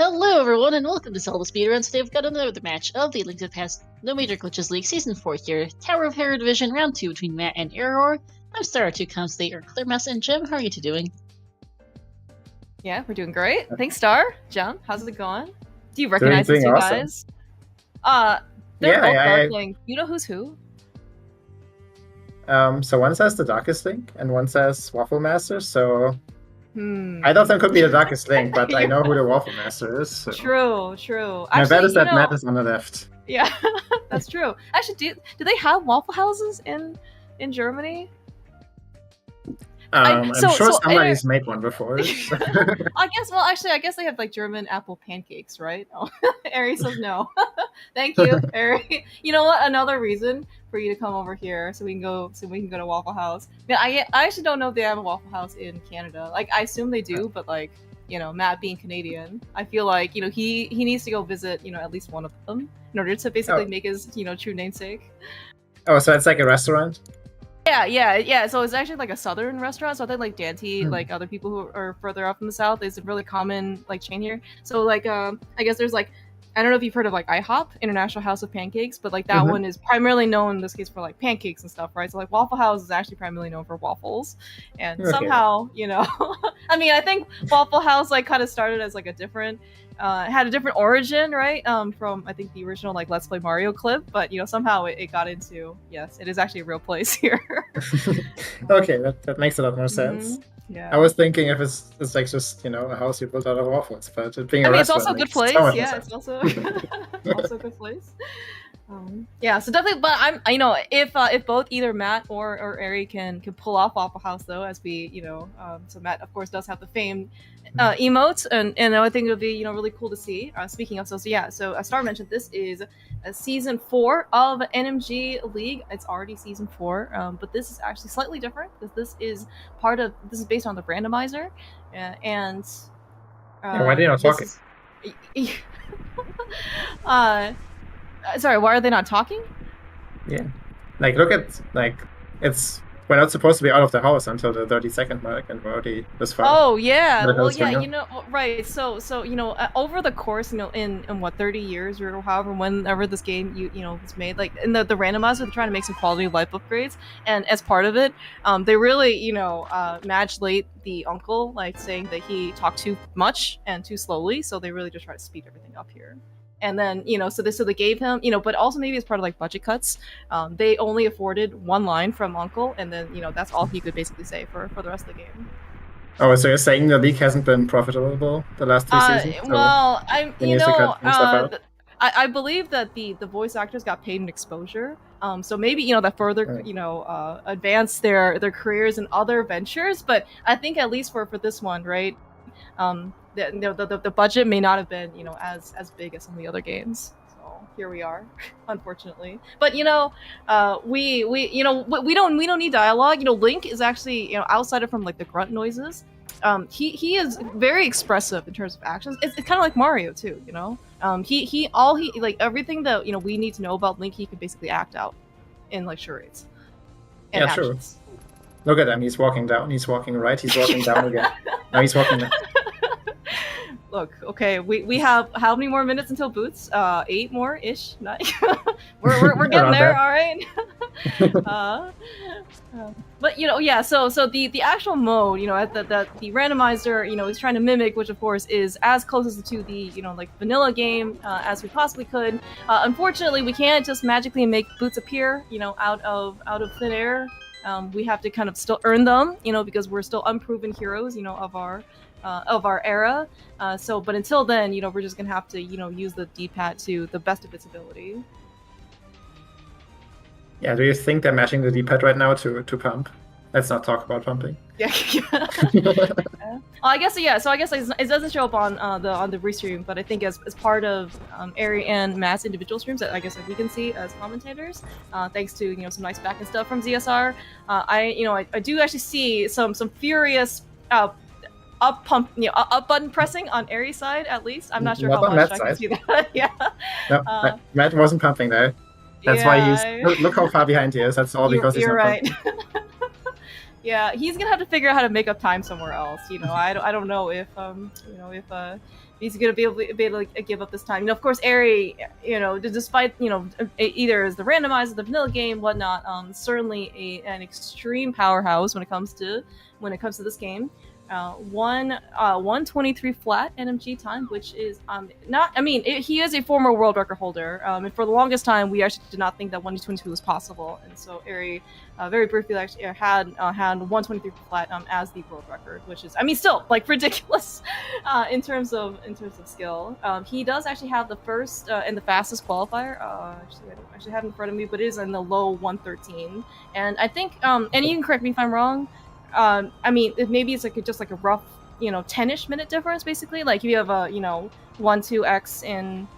Hello everyone and welcome to ZeldaSpeedRuns. Today we've got another match of the Link to the Past No Major Glitches League Season 4 here. Tower of Hera Division Round 2 between Matt and Eriror. I'm Star2 Comes State or Clearmess, and Jim, how are you two doing? Yeah, we're doing great. Thanks, Star. Jim, how's it going? Do you recognize these two guys? They're both Darkling. You know who's who? So one says the Darkest Link and one says Waffle Master, so either of them could be the Darkest Link, but I know who the Waffle Master is. So. True. My bet is that Matt is on the left. Yeah, that's true. Actually, do they have Waffle Houses in Germany? I'm sure somebody's made one before. I guess they have like German apple pancakes, right? Oh, Ari says no. Thank you, Ari. You know what? Another reason for you to come over here so we can go to Waffle House. Yeah, I actually don't know if they have a Waffle House in Canada. Like, I assume they do, but like, you know, Matt being Canadian, I feel like, you know, he needs to go visit, you know, at least one of them in order to basically make his, you know, true namesake. Oh, so it's like a restaurant? Yeah. So it's actually like a southern restaurant. So I think like Dante, like other people who are further up in the south, is a really common like chain here. So like I guess there's like, I don't know if you've heard of like IHOP, International House of Pancakes, but like that one is primarily known in this case for like pancakes and stuff, right? So like Waffle House is actually primarily known for waffles, and somehow, you know, I mean, I think Waffle House like kind of started as like a different. Had a different origin, right? From I think the original like Let's Play Mario clip, but you know somehow it got into yes, it is actually a real place here. Okay, that makes a lot more sense. Yeah, I was thinking if it's like just you know a house you built out of waffles, but it being a restaurant, it's also a good place. Yeah, it's also also a good place. Yeah, so definitely, but you know, if both either Matt or Ari can pull off Waffle House though, as we you know, so Matt of course does have the famed emotes, and I think it would be you know really cool to see. Speaking of, so as Star mentioned, this is season 4 of NMG League. It's already season 4, but this is actually slightly different because this is based on the randomizer, and why are they not talking? Sorry, why are they not talking? Yeah, like look at we're not supposed to be out of the house until the 30-second mark, and we're already this far. Oh yeah, well yeah, you know, right. So you know, over the course, you know, in what 30 years or however whenever this game you know was made, like in the randomizer, they're trying to make some quality of life upgrades, and as part of it, they really you know modulate the uncle, like saying that he talked too much and too slowly, so they really just try to speed everything up here. And then, you know, so they gave him, you know, but also maybe as part of like budget cuts, they only afforded one line from Uncle, and then, you know, that's all he could basically say for the rest of the game. Oh, so you're saying the league hasn't been profitable the last 2 seasons? So well, I believe that the voice actors got paid in exposure. So maybe, you know, that further, you know, advance their careers in other ventures. But I think at least for this one, right? The budget may not have been, you know, as big as some of the other games. So here we are, unfortunately. But you know, we you know we don't need dialogue. You know, Link is actually, you know, outside of from like the grunt noises, he is very expressive in terms of actions. It's kind of like Mario too, you know. He like everything that you know we need to know about Link, he can basically act out in like charades. And actions. True. Look at him. He's walking down. He's walking right. He's walking down again. Now he's walking left. Look, okay, we have how many more minutes until Boots? 8 more ish. We're getting there, all right. But you know, yeah. So the actual mode, you know, the randomizer, you know, is trying to mimic, which of course is as close to the you know like vanilla game as we possibly could. Unfortunately, we can't just magically make Boots appear, you know, out of thin air. We have to kind of still earn them, you know, because we're still unproven heroes, you know, of our era. But until then, you know, we're just gonna have to, you know, use the D-pad to the best of its ability. Yeah, do you think they're matching the D-pad right now to pump? Let's not talk about pumping. Yeah. I guess yeah. So I guess it doesn't show up on the restream, but I think as part of Ari and Matt's individual streams, that I guess we can see as commentators, thanks to you know some nice back and stuff from ZSR. I do actually see some furious up button pressing on Ari's side, at least. I'm not sure how much I can see that. Yeah. No, Matt wasn't pumping there. That's why he's look how far behind he is. That's all because he's not right. Yeah, he's gonna have to figure out how to make up time somewhere else. You know, I don't know if he's gonna be able to give up this time. Of course, Eri, despite either as the randomizer, the vanilla game, whatnot, certainly an extreme powerhouse when it comes to this game. 1:23 flat NMG time, which is not. I mean, he is a former world record holder, and for the longest time, we actually did not think that 1:22 was possible, and so Eri very briefly actually had 1:23 flat as the world record, which is, I mean, still like ridiculous in terms of skill. He does actually have the first and the fastest qualifier. Actually, I don't actually have it in front of me, but it is in the low 1:13, and I think and you can correct me if I'm wrong. I mean, maybe it's just like a rough, 10-ish minute difference, basically. Like if you have a, 1-2x in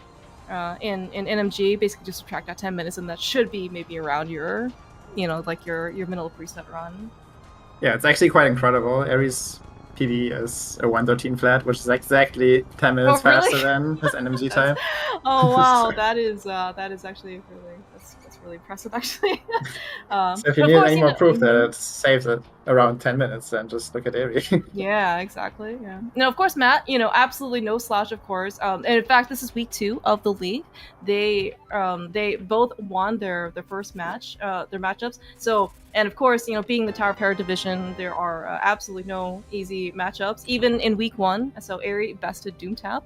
NMG, basically just subtract that 10 minutes, and that should be maybe around your, like your vanilla preset run. Yeah, it's actually quite incredible. Eri's PB is a 1:13 flat, which is exactly 10 minutes faster than his NMG time. Oh wow, that is actually that's really impressive, actually. So if you need any more proof that it saves it around 10 minutes, then just look at Eri. Yeah, exactly. Yeah. Now, of course, Matt, absolutely no slouch, of course. And in fact, this is week 2 of the league. They both won their first match, their matchups. So, and of course, being the Tower of Hera division, there are absolutely no easy matchups, even in week 1. So Eri bested Doomtap,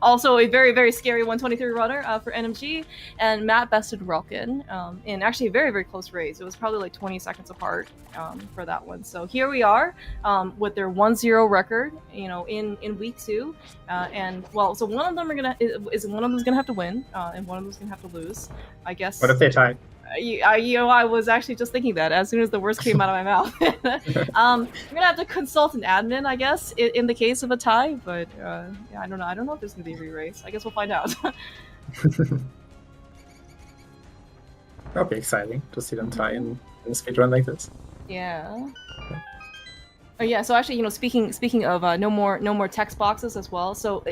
also a very, very scary 1:23 runner for NMG, and Matt bested Relkin in actually a very, very close race. It was probably like 20 seconds apart for that one. So here we are with their 1-0 record, in week 2, and well, so one of them gonna have to win, and one of them's gonna have to lose, I guess. What if they tie? I was actually just thinking that as soon as the words came out of my mouth. I'm gonna have to consult an admin, I guess, in the case of a tie. But yeah, I don't know if there's gonna be a re-race. I guess we'll find out. That'll be exciting to see them tie in a speedrun like this. Yeah. Oh yeah, so actually, speaking of no more text boxes as well. So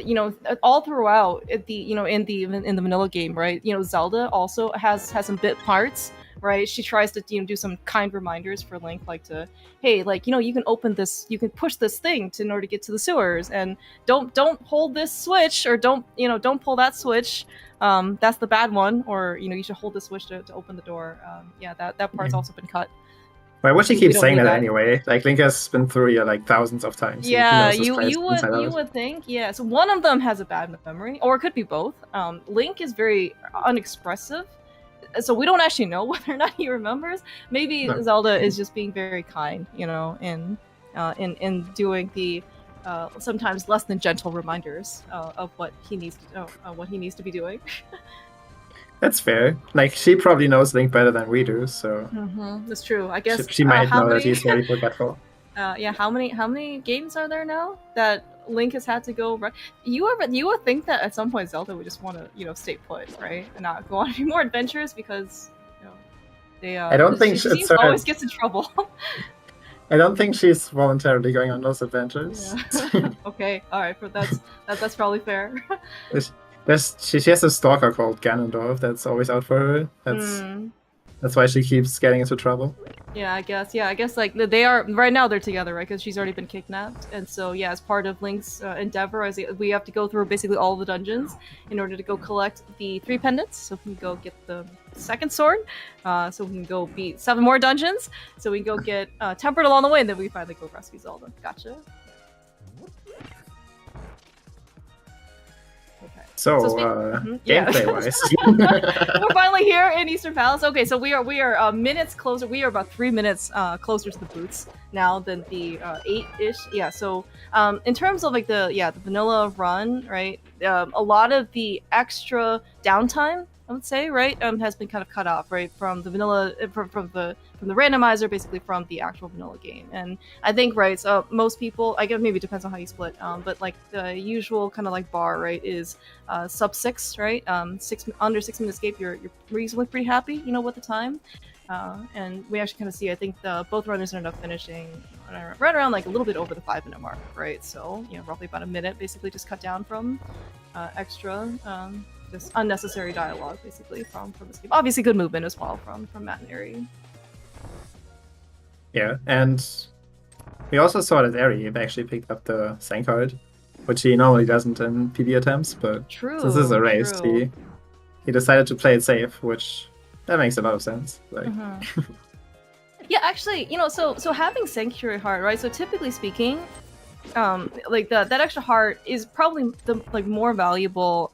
all throughout the in the vanilla game, right? Zelda also has some bit parts, right? She tries to do some kind reminders for Link, like to, hey, like you can open this, you can push this thing in order to get to the sewers, and don't hold this switch, or don't pull that switch. That's the bad one, or you should hold the switch to open the door. Yeah, that part's also been cut. Why would she keep saying that anyway? Like, Link has been through here like thousands of times. Yeah, you would think. Yeah, so one of them has a bad memory, or it could be both. Link is very unexpressive, so we don't actually know whether or not he remembers. Maybe Zelda is just being very kind, in doing the sometimes less than gentle reminders of what he needs to be doing. That's fair. Like, she probably knows Link better than we do, so... That's true. I guess she might know that he's very forgetful. Yeah, how many games are there now that Link has had to go run? You would think that at some point Zelda would just want to, stay put, right? And not go on any more adventures, because, they... I don't think she always gets in trouble. I don't think she's voluntarily going on those adventures. Yeah. Okay, alright, that's probably fair. She has a stalker called Ganondorf that's always out for her. That's why she keeps getting into trouble. Yeah, I guess like they are right now. They're together, right? Because she's already been kidnapped, and so yeah, as part of Link's endeavor, we have to go through basically all the dungeons in order to go collect the 3 pendants, so we can go get the second sword, so we can go beat 7 more dungeons, so we can go get tempered along the way, and then we finally go rescue Zelda. Gotcha. So, gameplay-wise, we're finally here in Eastern Palace. Okay, so we are minutes closer. We are about 3 minutes closer to the boots now than the 8-ish. Yeah. So, in terms of like the vanilla run, right? A lot of the extra downtime, I would say, right, has been kind of cut off, right, from the vanilla, from the randomizer, basically from the actual vanilla game. And I think, right, so most people, I guess maybe it depends on how you split, but like the usual kind of like bar, right, is sub 6, right, under 6 minute escape, you're reasonably pretty happy, with the time. And we actually kind of see, I think both runners ended up finishing right around like a little bit over the 5 minute mark, right? So, roughly about a minute, basically just cut down from extra, just unnecessary dialogue, basically, from this game. Obviously, good movement as well from Matt and Eri. Yeah, and we also saw that Eri actually picked up the Sang card. which he normally doesn't in PB attempts, but True. since this is a race, true. he decided to play it safe, which that makes a lot of sense. Like, Yeah, actually, so having Sanctuary Heart, right? So typically speaking, like that extra heart is probably the more valuable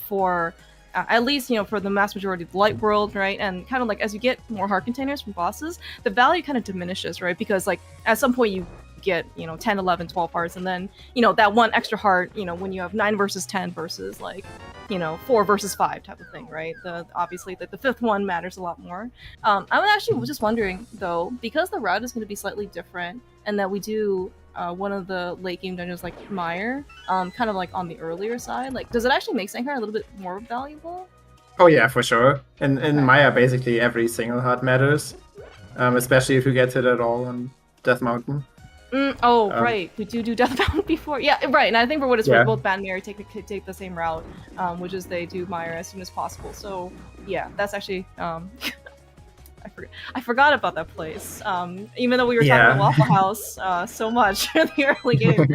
for at least for the mass majority of the light world, right? And kind of like as you get more heart containers from bosses, the value kind of diminishes, right? Because like at some point you get 10, 11, 12 hearts, and then that one extra heart, when you have 9 versus 10 versus like 4 versus 5 type of thing, right? Obviously the fifth one matters a lot more. I was just wondering though, because the route is going to be slightly different, and that we do one of the late game dungeons like Mire, kind of like on the earlier side, like does it actually make Sanctuary a little bit more valuable? oh yeah, for sure. In Okay. Maya, basically every single heart matters, especially if you get hit at all on Death Mountain. Right. We do Death Mountain before. Yeah, right. And I think for what it's worth, both Bad and Mary take the same route, which is they do Mire as soon as possible. So yeah, that's actually I forgot about that place. Even though we were talking about Waffle House so much in the early game.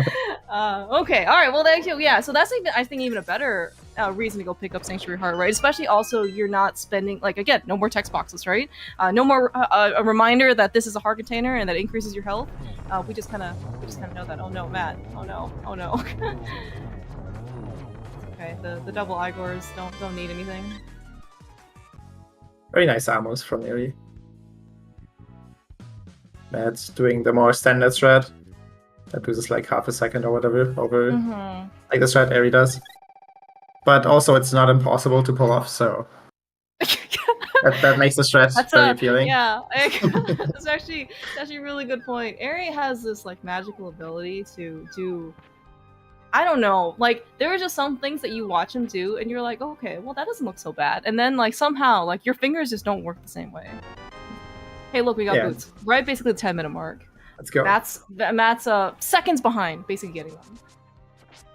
Okay, all right. Well, thank you. Yeah, so that's I think even a better reason to go pick up Sanctuary Heart, right? Especially also you're not spending again, no more text boxes, right? No more a reminder that this is a heart container and that increases your health. We just kind of know that. Oh no, Matt. Oh no. Oh no. Okay, the double Igors don't need anything. Very nice ammos from Eri. Matt's doing the more standard strat. That loses like half a second or whatever over like the strat Eri does. But also it's not impossible to pull off, so that makes the strat very appealing. Yeah, that's actually a really good point. Eri has this like magical ability to do, I don't know, like there are just some things that you watch him do and you're like, oh, okay, well that doesn't look so bad, and then like somehow like your fingers just don't work the same way. Hey, look, we got boots right basically the 10-minute mark. Let's go. Matt's seconds behind basically getting them.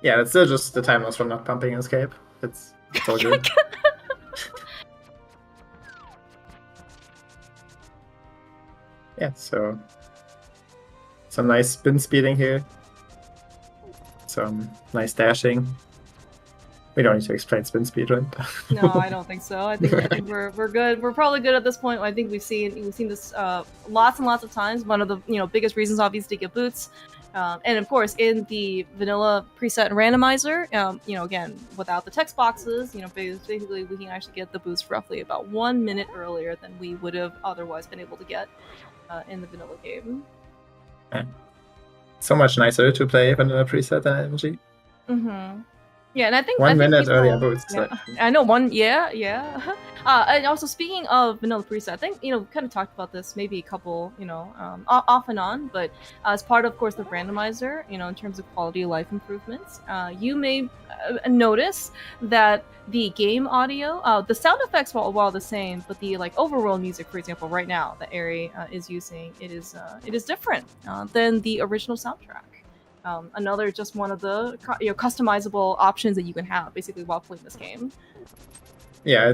Yeah, it's still just the time loss from not pumping escape. It's all good. Yeah, so some nice spin speeding here. Some nice dashing. We don't need to explain spin speed, right? No, I don't think so. I think we're good. We're probably good at this point. I think we've seen this lots and lots of times. One of the biggest reasons obviously to get boots. And of course, in the vanilla preset randomizer, again, without the text boxes, basically we can actually get the boost roughly about 1 minute earlier than we would have otherwise been able to get in the vanilla game. So much nicer to play vanilla preset than NMG. Yeah, and I think 1 minute people, earlier boost. Yeah, I know one. Yeah. And also speaking of vanilla preset, I think kind of talked about this maybe a couple off and on, but as part of course the randomizer, in terms of quality of life improvements, you may notice that the game audio, the sound effects while the same, but the overworld music, for example, right now that Eri is using, it is different than the original soundtrack. Another just one of the customizable options that you can have basically while playing this game. Yeah,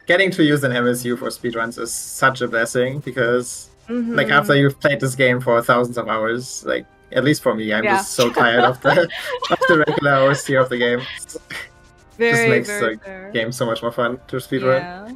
getting to use an MSU for speedruns is such a blessing because like after you've played this game for thousands of hours, like at least for me, I'm just so tired of the regular OST of the game. Just makes the game so much more fun to speedrun. Yeah.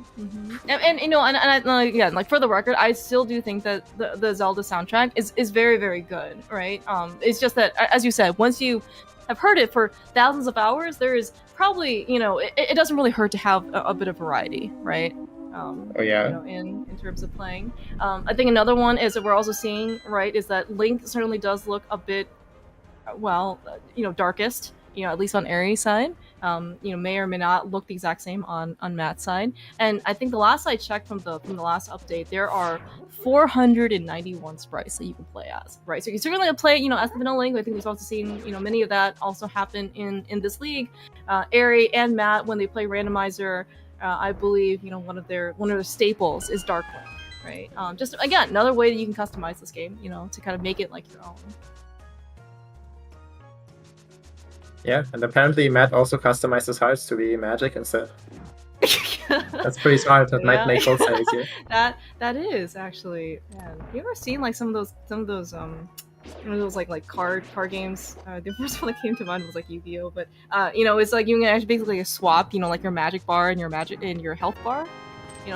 And like for the record, I still do think that the Zelda soundtrack is very, very good, right? It's just that, as you said, once you have heard it for thousands of hours, there is probably, it doesn't really hurt to have a bit of variety, right? In terms of playing. I think another one is that we're also seeing, right, is that Link certainly does look a bit, darkest, at least on Eri's side. May or may not look the exact same on Matt's side. And I think the last I checked from the last update, there are 491 sprites that you can play as, right? So you can certainly play, as the vanilla Link. I think we've also seen, many of that also happen in this league. Eri and Matt, when they play randomizer, I believe, one of their staples is Dark Link, right? Just again, another way that you can customize this game, to kind of make it like your own. Yeah, and apparently Matt also customized his hearts to be magic instead. That's pretty smart. That might make both sides here. That is actually. Man, you ever seen like some of those It was like card games. The first one that came to mind was like Yu-Gi-Oh, but it's like you can actually basically swap, like your magic bar and your health bar.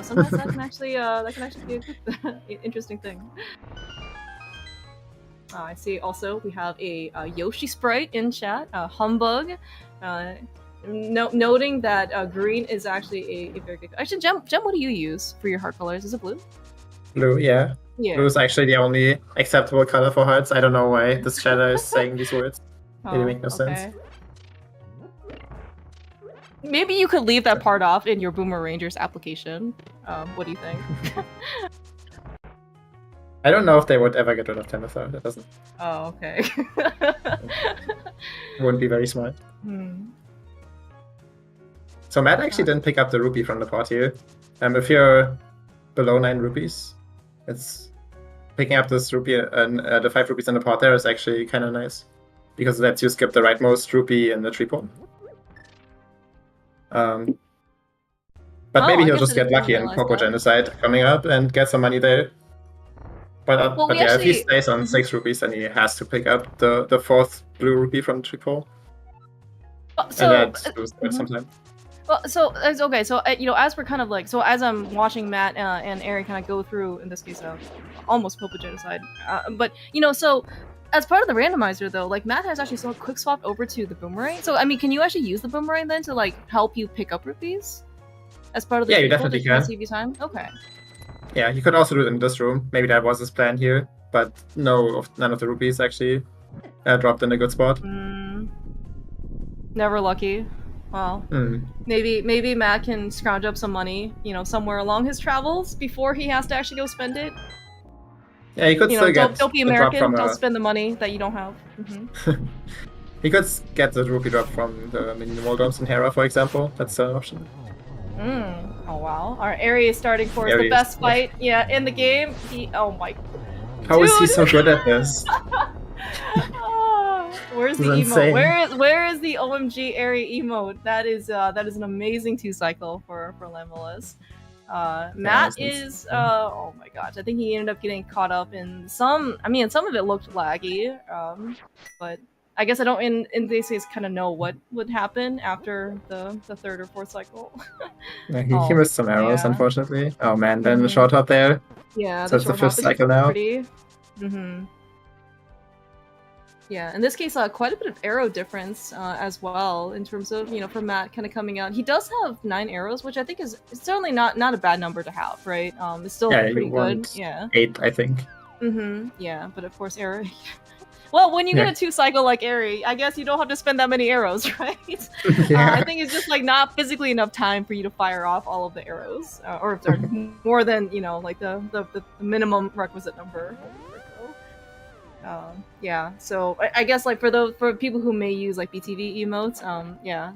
Sometimes that can actually be a good, interesting thing. I see. Also, we have a Yoshi sprite in chat. Humbug. Noting that green is actually a very good. Actually, Jem, what do you use for your heart colors? Is it blue? Blue, yeah. Yeah. Blue is actually the only acceptable color for hearts. I don't know why this shadow is saying these words. It make no sense. Maybe you could leave that part off in your Boomer Rangers application. What do you think? I don't know if they would ever get rid of Temether. That doesn't. Oh, okay. Wouldn't be very smart. So Matt actually didn't pick up the rupee from the pot here. If you're below 9 rupees, it's picking up this rupee and the 5 rupees in the pot there is actually kind of nice because it lets you skip the rightmost rupee in the tree pot. But maybe he'll just get lucky in Popo Genocide coming up and get some money there. But yeah, if he stays on 6 rupees, then he has to pick up the 4th blue rupee from the tree pot. So, and that loses sometime. Well, so it's okay. So as we're kind of like, as I'm watching Matt and Aaron kind of go through, in this case, almost Popo Genocide, but so as part of the randomizer though, like Matt has actually quick swapped over to the boomerang. So I mean, can you actually use the boomerang then to like help you pick up rupees as part of the? Yeah, you definitely can. CV time. Okay. Yeah, you could also do it in this room. Maybe that was his plan here, but none of the rupees actually dropped in a good spot. Never lucky. Well, maybe Matt can scrounge up some money, somewhere along his travels before he has to actually go spend it. Yeah, he could still get. Don't be American. Don't spend the money that you don't have. He could get the rupee drop from the minimal drops in Hera, for example. That's an option. Oh wow! Our Eri is starting for the best fight, in the game. Oh my! How is he so good at this? Where's the emote? Where is the OMG Eri emote? That is an amazing 2-cycle for Lemolas. Matt is oh my gosh, I think he ended up getting caught up in some. I mean, some of it looked laggy, but I guess I don't in this case kind of know what would happen after the 3rd or 4th cycle. Yeah, he missed some arrows, unfortunately. Oh man, then the short hop there. Yeah, so it's the 5th cycle now. Yeah, in this case, quite a bit of arrow difference as well in terms of, for Matt kind of coming out. He does have 9 arrows, which I think is certainly not a bad number to have, right? It's still pretty good. Yeah, 8, I think. Yeah, but of course, arrow. Well, when you get a 2-cycle like Eri, I guess you don't have to spend that many arrows, right? I think it's just like not physically enough time for you to fire off all of the arrows, or if they're more than like the minimum requisite number. Yeah, so I guess like for people who may use like BTV emotes,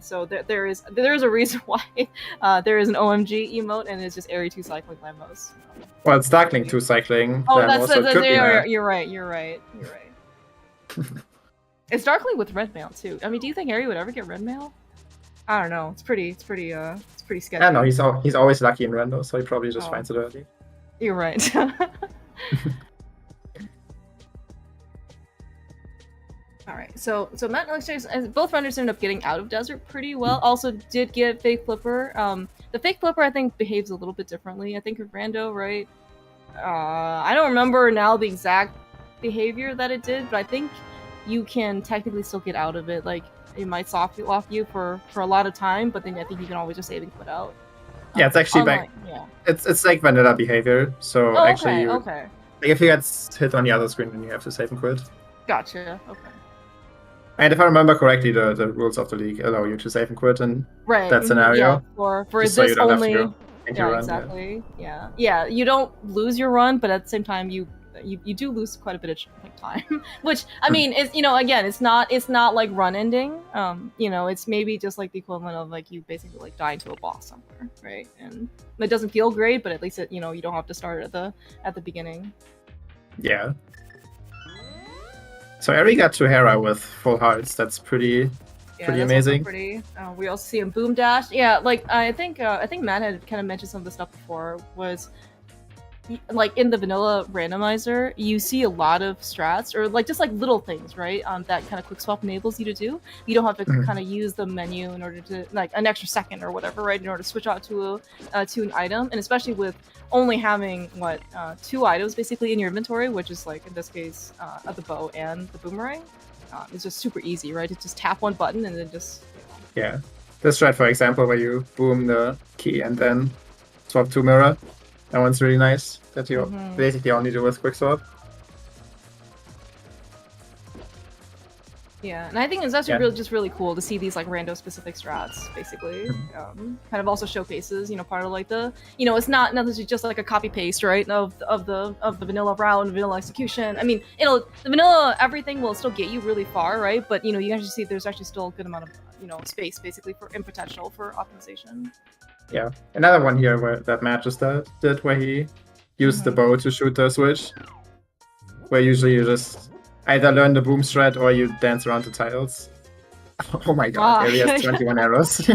so there is a reason why there is an OMG emote and it's just Eri 2-cycling Lemos. Well, it's Darkling 2-cycling. Oh, you're right. It's Darkling with red mail too. I mean, do you think Eri would ever get red mail? I don't know. It's pretty sketchy. I don't know. He's always lucky in rando, so he probably just finds it early. You're right. Alright, so Matt and Alex, both runners ended up getting out of Desert pretty well. Also did get Fake Flipper. The Fake Flipper, I think, behaves a little bit differently. I think of Rando, right? I don't remember now the exact behavior that it did, but I think you can technically still get out of it. Like, it might soft lock you for a lot of time, but then I think you can always just save and quit out. Yeah, it's actually back. Yeah. It's like vanilla behavior. So actually, okay. Like if he gets hit on the other screen, then you have to save and quit. Gotcha. Okay. And if I remember correctly, the rules of the league allow you to save and quit in that scenario. Yeah, for this so only. Exactly. Yeah. You don't lose your run, but at the same time, you do lose quite a bit of time. Which I mean, is again, it's not like run ending. It's maybe just like the equivalent of like you basically like dying to a boss somewhere, right? And it doesn't feel great, but at least you don't have to start at the beginning. Yeah. So Eri got to Hera with full hearts. That's pretty amazing. We also see him boom dash. Yeah, like I think Matt had kind of mentioned some of the stuff before. Was like in the vanilla randomizer, you see a lot of strats or like just like little things, right? That kind of quick swap enables you to do. You don't have to kind of use the menu in order to like an extra second or whatever, right? In order to switch out to an item, and especially with only having what 2 items basically in your inventory, which is like in this case the bow and the boomerang. It's just super easy, right? To just tap one button and then just Yeah, this strat, for example, where you boom the key and then swap to mirror. That one's really nice. That you basically only do with quick swap. Yeah, and I think it's actually just really cool to see these like rando specific strats, basically. Kind of also showcases, part of like the, it's not necessarily just like a copy paste, right, of the vanilla round, vanilla execution. I mean, the vanilla everything will still get you really far, right? But you actually see there's actually still a good amount of space basically and potential for optimization. Yeah, another one here where that Matt just did, where he used the bow to shoot the switch. Where usually you just either learn the boom strat or you dance around the tiles. Oh my god, Eri has 21 arrows.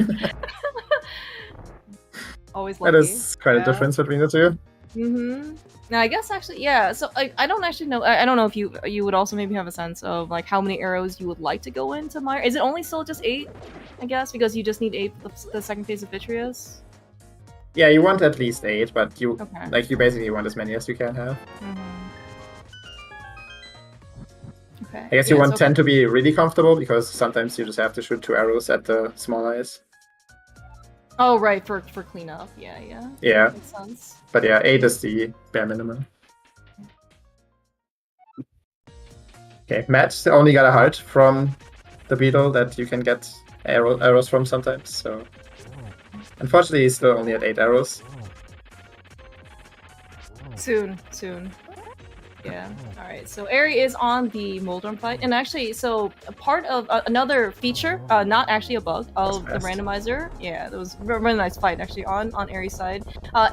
Always lucky. That is quite a difference between the two. Now I guess actually, yeah. So I don't actually know. I don't know if you would also maybe have a sense of like how many arrows you would like to go into Myra. Is it only still just 8? I guess because you just need 8 for the second phase of Vitreous. Yeah, you want at least 8, but you you basically want as many as you can have. Okay. I guess you want 10 to be really comfortable because sometimes you just have to shoot 2 arrows at the small eyes. Oh right, for cleanup. Yeah. Yeah. Makes sense. But yeah, 8 is the bare minimum. Okay, Matt only got a heart from the beetle that you can get arrows from sometimes, so unfortunately he's still only at 8 arrows. Soon. Yeah. All right. So Eri is on the Moldorm fight, and actually, so a part of another feature, not actually a bug of the randomizer. Yeah, that was a really nice fight actually on Eri's side.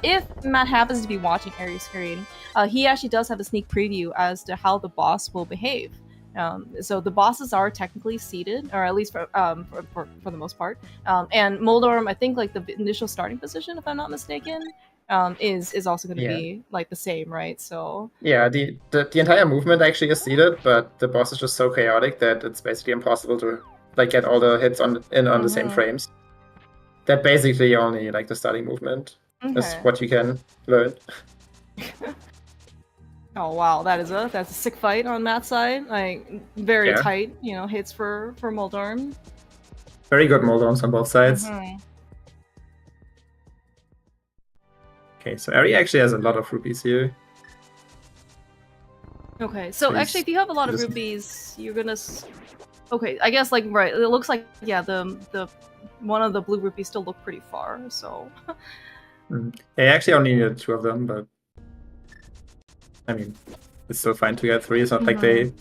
If Matt happens to be watching Eri's screen, he actually does have a sneak preview as to how the boss will behave. So the bosses are technically seated, or at least for the most part. And Moldorm, I think like the initial starting position, if I'm not mistaken. Is also going to be like the same, right? So yeah, the entire movement actually is seated, but the boss is just so chaotic that it's basically impossible to like get all the hits on the same frames. That basically only like the starting movement is what you can learn. Oh wow, that's a sick fight on Matt's side. Like very tight, hits for Moldorm. Very good Moldorms on both sides. Okay, so Eri actually has a lot of rupees here. Okay, so actually if you have a lot of rupees, you're gonna... Okay, I guess like, right, it looks like, yeah, the one of the blue rupees still look pretty far, so... Yeah, I actually only needed 2 of them, but... I mean, it's still fine to get 3, it's not like they...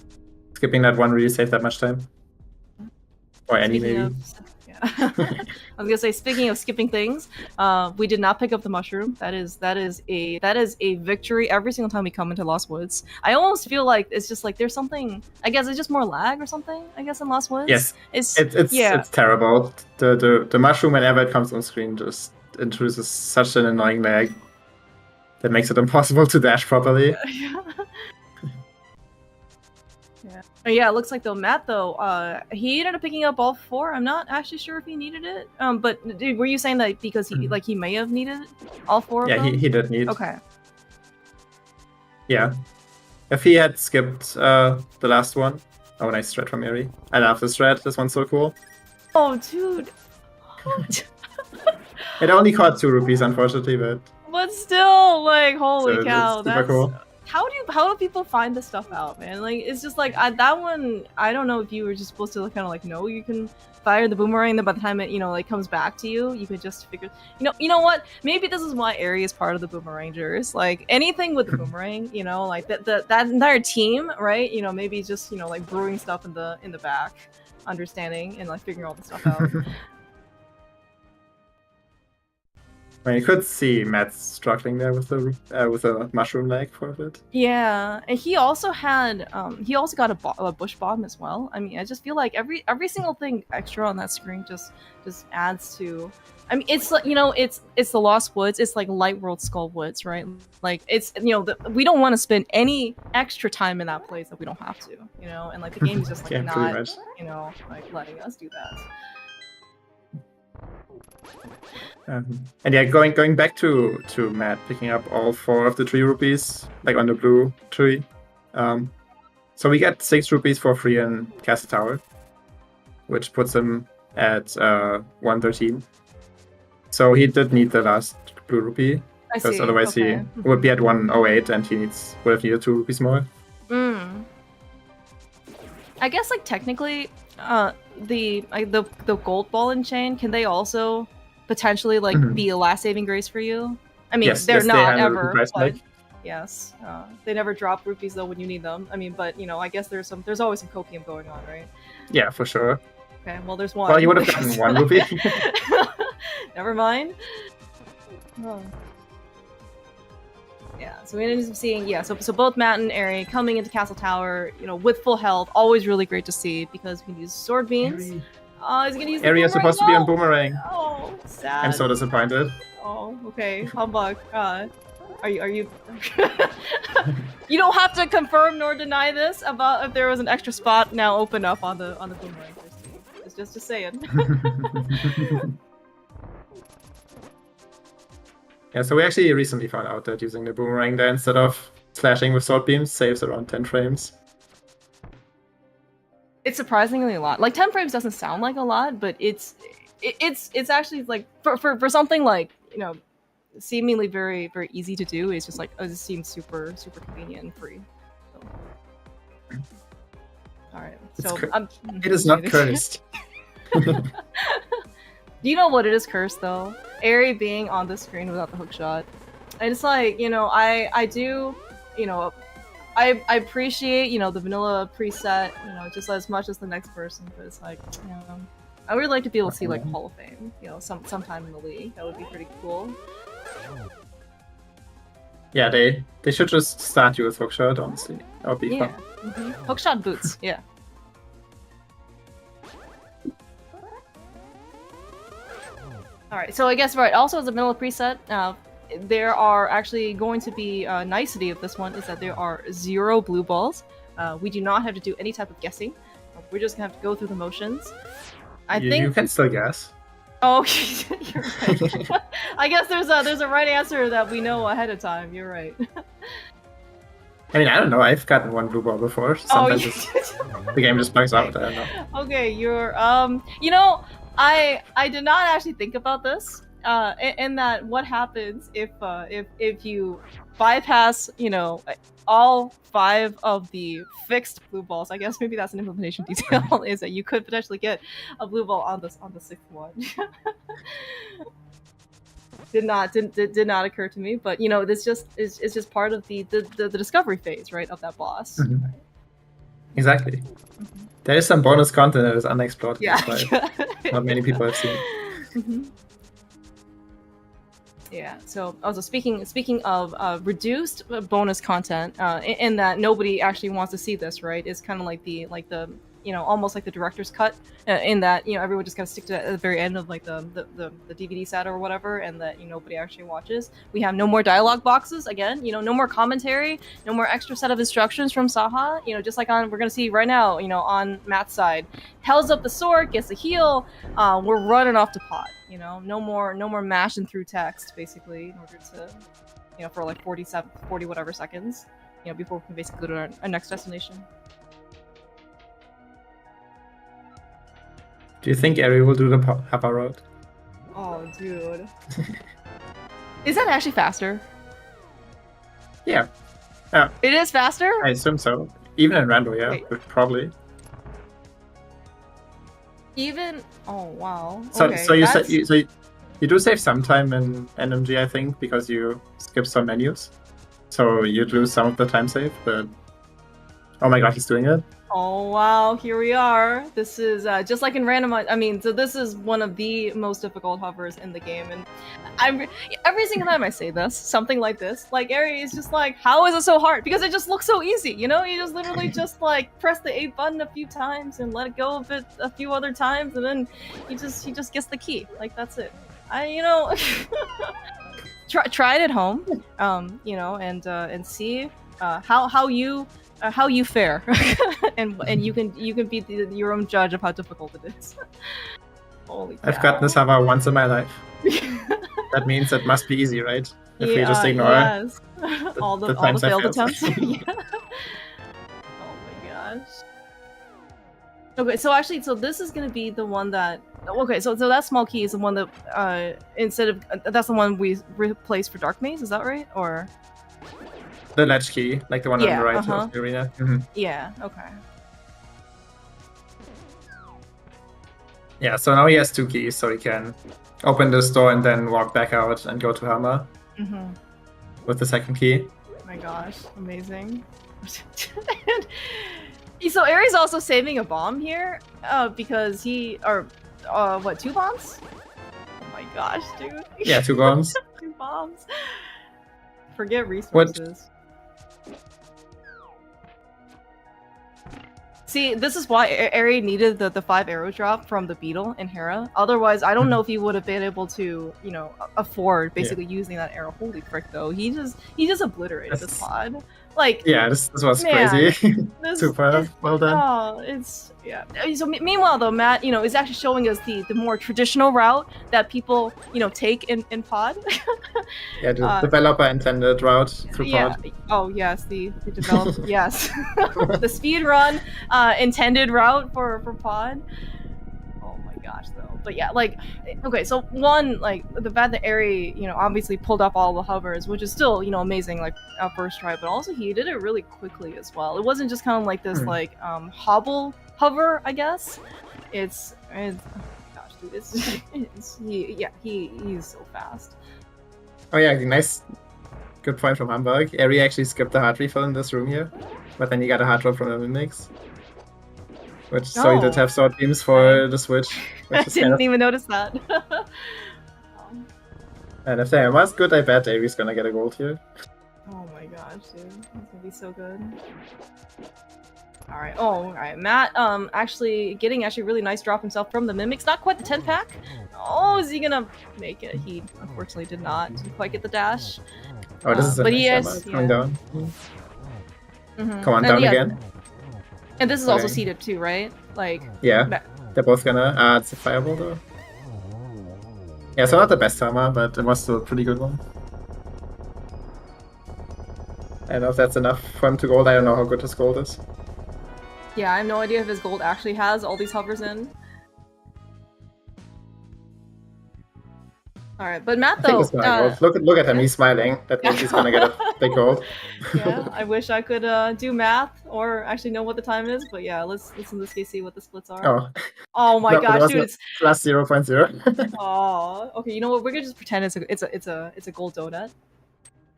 Skipping that one really saved that much time. Or any, maybe. I was gonna say, speaking of skipping things, we did not pick up the mushroom. That is a victory every single time we come into Lost Woods. I almost feel like it's just like there's something. I guess it's just more lag or something. I guess in Lost Woods. Yes, it's terrible. The mushroom, whenever it comes on screen, just introduces such an annoying lag that makes it impossible to dash properly. Yeah, it looks like though Matt though he ended up picking up all 4. I'm not actually sure if he needed it. But were you saying that because he may have needed all 4 of them? Yeah, he did need. Okay. Yeah, if he had skipped the last one. Oh, nice strat from Eri. I love this strat. This one's so cool. Oh, dude. It only cost 2 rupees, unfortunately, but still, like, holy cow, that's super cool. How do people find this stuff out, man? Like, it's just like that one. I don't know if you were just supposed to kind of like know you can fire the boomerang. Then by the time it like comes back to you, you could just figure. You know what? Maybe this is why Eri is part of the Boomerangers. Like anything with the boomerang, like that entire team, right? Maybe just like brewing stuff in the back, understanding and like figuring all the stuff out. I mean, you could see Matt struggling there with a mushroom leg for a bit. Yeah, and he also got a bush bomb as well. I mean, I just feel like every single thing extra on that screen just adds to. I mean, it's like, it's the Lost Woods. It's like Light World Skull Woods, right? Like it's we don't want to spend any extra time in that place that we don't have to, and like the game is just like Yeah, not, much. like letting us do that. And yeah, going back to Matt picking up all 4 of the 3 rupees, like on the blue tree. So we get 6 rupees for free in Castle Tower, which puts him at 113. So he did need the last blue rupee, because otherwise he would be at 108, and he would have needed 2 rupees more. I guess like technically, the gold ball and chain, can they also potentially like be a last saving grace for you? I mean, they're not ever, but yes, they never drop rupees though when you need them. I mean, but I guess there's always some copium going on, right? Yeah, for sure. Okay, well there's one. Well, you would have gotten 1 rupee. Never mind. Oh. Yeah, so we ended up seeing, so both Matt and Eri coming into Castle Tower, with full health, always really great to see, because we can use sword beams. Oh, he's gonna use the Eri is supposed to be on boomerang. Oh, sad. I'm so disappointed. Oh, okay. Humbug. Are you You don't have to confirm nor deny this about if there was an extra spot now open up on the boomerang. It's just saying. Yeah, so we actually recently found out that using the boomerang there instead of slashing with sword beams saves around 10 frames. It's surprisingly a lot. Like 10 frames doesn't sound like a lot, but it's actually like for something like, seemingly very, very easy to do. It's just like, it just seems super, super convenient and free. So. All right. So it is not cursed. Do you know what it is cursed though? Eri being on the screen without the hookshot. And it's like, I do, I appreciate, the vanilla preset, just as much as the next person, but it's like, I would like to be able to see like Hall of Fame, sometime in the league. That would be pretty cool. Yeah, they should just start you with hookshot, honestly. That would be fun. Hookshot boots, yeah. Alright, so I guess, also as a vanilla preset, there are actually going to be a nicety of this one is that there are 0 blue balls. We do not have to do any type of guessing. We're just gonna have to go through the motions. I think you can still guess. Oh, you're right. I guess there's a right answer that we know ahead of time. You're right. I mean, I don't know. I've gotten 1 blue ball before. Sometimes the game just bugs out. I don't know. Okay, you're I did not actually think about this. In that, what happens if you bypass, all 5 of the fixed blue balls? I guess maybe that's an implementation detail. Is that you could potentially get a blue ball on the 6th one. did not occur to me, but this is just part of the discovery phase, right, of that boss. Mm-hmm. Right? Exactly. Mm-hmm. There is some bonus content that is unexplored. Yeah. Not many people have seen. Mm-hmm. Yeah. So also speaking of reduced bonus content, in that nobody actually wants to see this, right? It's kind of like the almost like the director's cut, in that everyone just kind of stick to it at the very end of like the DVD set or whatever, and that nobody actually watches. We have no more dialogue boxes again. No more commentary, no more extra set of instructions from Saha. Just like we're gonna see right now. On Matt's side, held up the sword, gets the heal. We're running off to pot. No more mashing through text basically in order to, for like 40 whatever seconds, before we can basically go to our next destination. Do you think Eri will do the Papa Road? Oh, dude. Is that actually faster? Yeah. It is faster? I assume so. Even in Rando, yeah, probably. Even? Oh, wow. So, okay, so you do save some time in NMG, I think, because you skip some menus. So you'd lose some of the time save, but... Oh my god, he's doing it? Oh wow, here we are. This is just like in randomized. I mean, so this is one of the most difficult hovers in the game, and every single time I say this, something like this, like Eri is just like, how is it so hard? Because it just looks so easy, you know? You just literally just like press the A button a few times and let it go of it a few other times, and then he just gets the key. Like that's it. Try it at home, you know, and see how you fare, and you can be your own judge of how difficult it is. Holy cow. I've gotten this hover once in my life. That means it must be easy, right? If we just ignore all the failed attempts. Yeah. Oh my gosh. Okay, so actually, this is gonna be the one that. Okay, so that small key is the one that that's the one we replaced for Dark Maze. Is that right? Or the ledge key, like the one on the right of the arena. Yeah. Okay. Yeah. So now he has 2 keys, so he can open this door and then walk back out and go to Hammer with the second key. Oh my gosh, amazing. So Eri's also saving a bomb here, because what, 2 bombs? Oh my gosh, dude. Yeah, 2 bombs. 2 bombs. Forget resources. See, this is why Eri needed the 5 arrow drop from the beetle in Hera. Otherwise, I don't know if he would have been able to, you know, afford basically using that arrow. Holy frick, though. He just obliterated this pod. Like, yeah, this was crazy. Super well done. Oh, it's So meanwhile, though, Matt, you know, is actually showing us the more traditional route that people, you know, take in pod. Yeah, the developer intended route through pod. Oh yes, the developer. Yes, the speedrun intended route for pod. Oh my gosh, though. But yeah, like, okay, so one, like, the fact that Eri, you know, obviously pulled up all the hovers, which is still, you know, amazing, like, at first try, but also he did it really quickly as well. It wasn't just kind of like this, like, hobble hover, I guess. It's oh gosh, dude, he's so fast. Oh yeah, nice, good point from Hamburg. Eri actually skipped the hard refill in this room here, but then he got a hard drop from the mimics. So he did have sword beams for the switch. I didn't even notice that. And if they was good, I bet Eri's gonna get a gold here. Oh my gosh, dude. That's gonna be so good. Alright, alright. Matt, actually getting really nice drop himself from the mimics. Not quite the 10 pack. Oh, is he gonna make it? He unfortunately did not quite get the dash. Oh, this is a nice coming down. Come on, down again. And this is also seeded too, right? Like, yeah, they're both gonna. It's a fireball though. Yeah, so not the best hammer, but it was still a pretty good one. I don't know if that's enough for him to gold. I don't know how good his gold is. Yeah, I have no idea if his gold actually has all these hovers in. Alright, but Matt though, look at him, he's smiling. That means he's gonna get a big gold. Yeah, I wish I could do math or actually know what the time is, but yeah, let's in this case see what the splits are. Oh my gosh, dude, it's plus 0.0. Oh, okay, you know what? We're gonna just pretend it's a gold donut.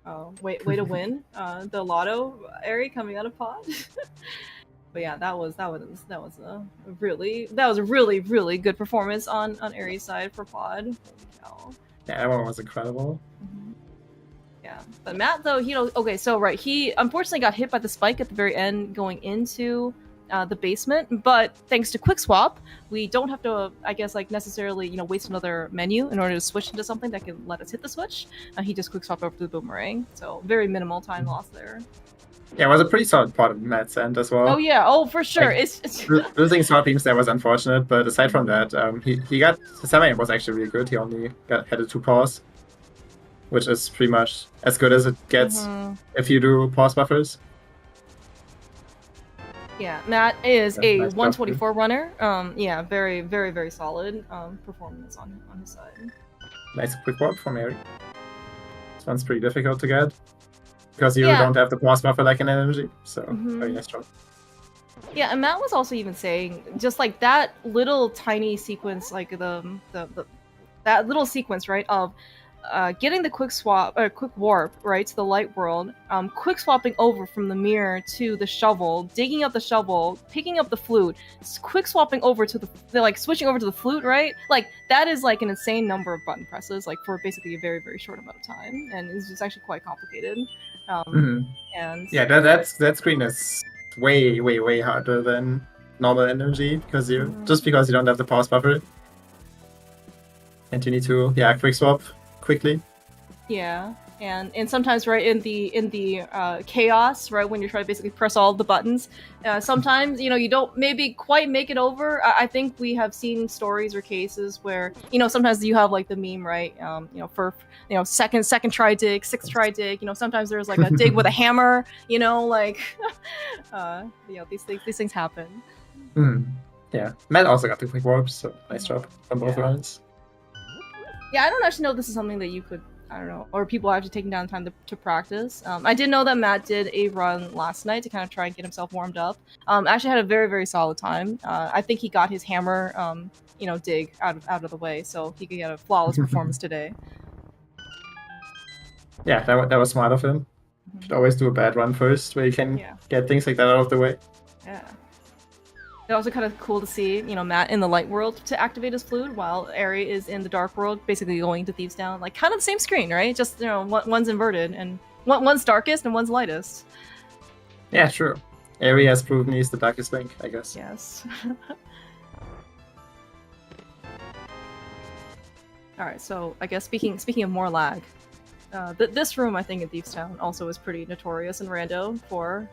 Oh, way to win. The lotto Eri coming out of pod. But yeah, that was a really good performance on Eri's side for pod. Holy cow. Yeah, that one was incredible. Yeah, but Matt though, you know, okay, so he unfortunately got hit by the spike at the very end going into the basement, but thanks to quick swap, we don't have to, I guess, like necessarily, you know, waste another menu in order to switch into something that can let us hit the switch. He just quick swapped over to the boomerang, so very minimal time loss there. Yeah, it was a pretty solid part of Matt's end as well. Oh yeah, oh for sure. Like, losing sword beams there was unfortunate, but aside from that, he got the semi was actually really good. He only had a 2 pause, which is pretty much as good as it gets if you do pause buffers. Yeah, Matt is a nice 124 runner. Yeah, very, very, very solid performance on his side. Nice quick warp from Eri. This one's pretty difficult to get. Because you don't have the pause buffer like an NMG, so very nice job. Yeah, and Matt was also even saying, just like that little tiny sequence, like that little sequence, right, of getting the quick warp, right, to the light world, quick swapping over from the mirror to the shovel, digging up the shovel, picking up the flute, quick swapping over to like switching over to the flute, right? Like that is like an insane number of button presses, like for basically a very, very short amount of time, and it's just actually quite complicated. And yeah, that screen is way harder than normal NMG because just because you don't have the pause buffer, and you need to quick swap quickly. Yeah, and sometimes right in the chaos, right, when you're trying to basically press all the buttons, sometimes you don't maybe quite make it over. I think we have seen stories or cases where sometimes you have like the meme, right? For second try dig, sixth try dig. Sometimes there's like a dig with a hammer. Like these things happen. Yeah, Matt also got the quick warps, so nice job on both runs. Yeah, I don't actually know if this is something that you could, I don't know, or people are actually taking down time to practice. I did know that Matt did a run last night to kind of try and get himself warmed up. Actually had a very, very solid time. I think he got his hammer, dig out of the way, so he could get a flawless performance today. Yeah, that was smart of him. Should always do a bad run first, where you can get things like that out of the way. Yeah. It's also kind of cool to see, Matt in the light world to activate his flute, while Eri is in the dark world, basically going to Thieves Town. Like, kind of the same screen, right? Just, one's inverted, and one's darkest and one's lightest. Yeah, true. Eri has proven he's the darkest link, I guess. Yes. Alright, so I guess speaking of more lag, this room, I think, in Thieves Town also is pretty notorious and rando for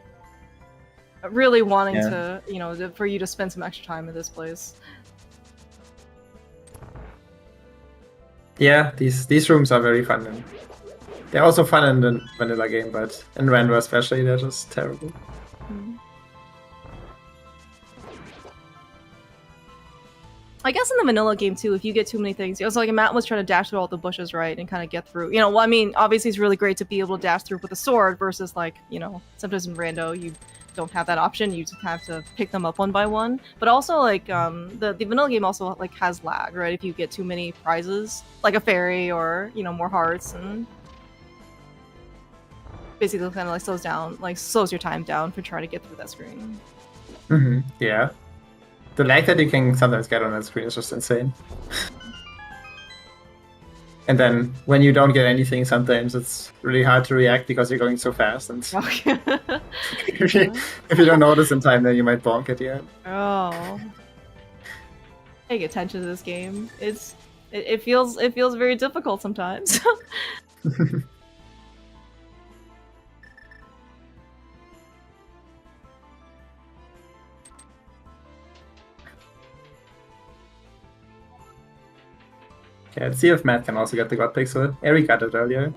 really wanting to, for you to spend some extra time in this place. Yeah, these rooms are very fun. And they're also fun in the vanilla game, but in rando especially, they're just terrible. I guess in the vanilla game too, if you get too many things, it's like Matt was trying to dash through all the bushes, right, and kind of get through. Well, I mean, obviously it's really great to be able to dash through with a sword versus like, sometimes in rando you don't have that option. You just have to pick them up one by one. But also like the vanilla game also like has lag, right? If you get too many prizes, like a fairy or more hearts, and basically kind of like slows your time down for trying to get through that screen. Yeah. The lag that you can sometimes get on that screen is just insane. And then when you don't get anything, sometimes it's really hard to react because you're going so fast. And if you don't notice in time, then you might bonk at the end. Oh, paying attention to this game, it feels very difficult sometimes. Okay, let's see if Matt can also get the God Pixel. Eri got it earlier.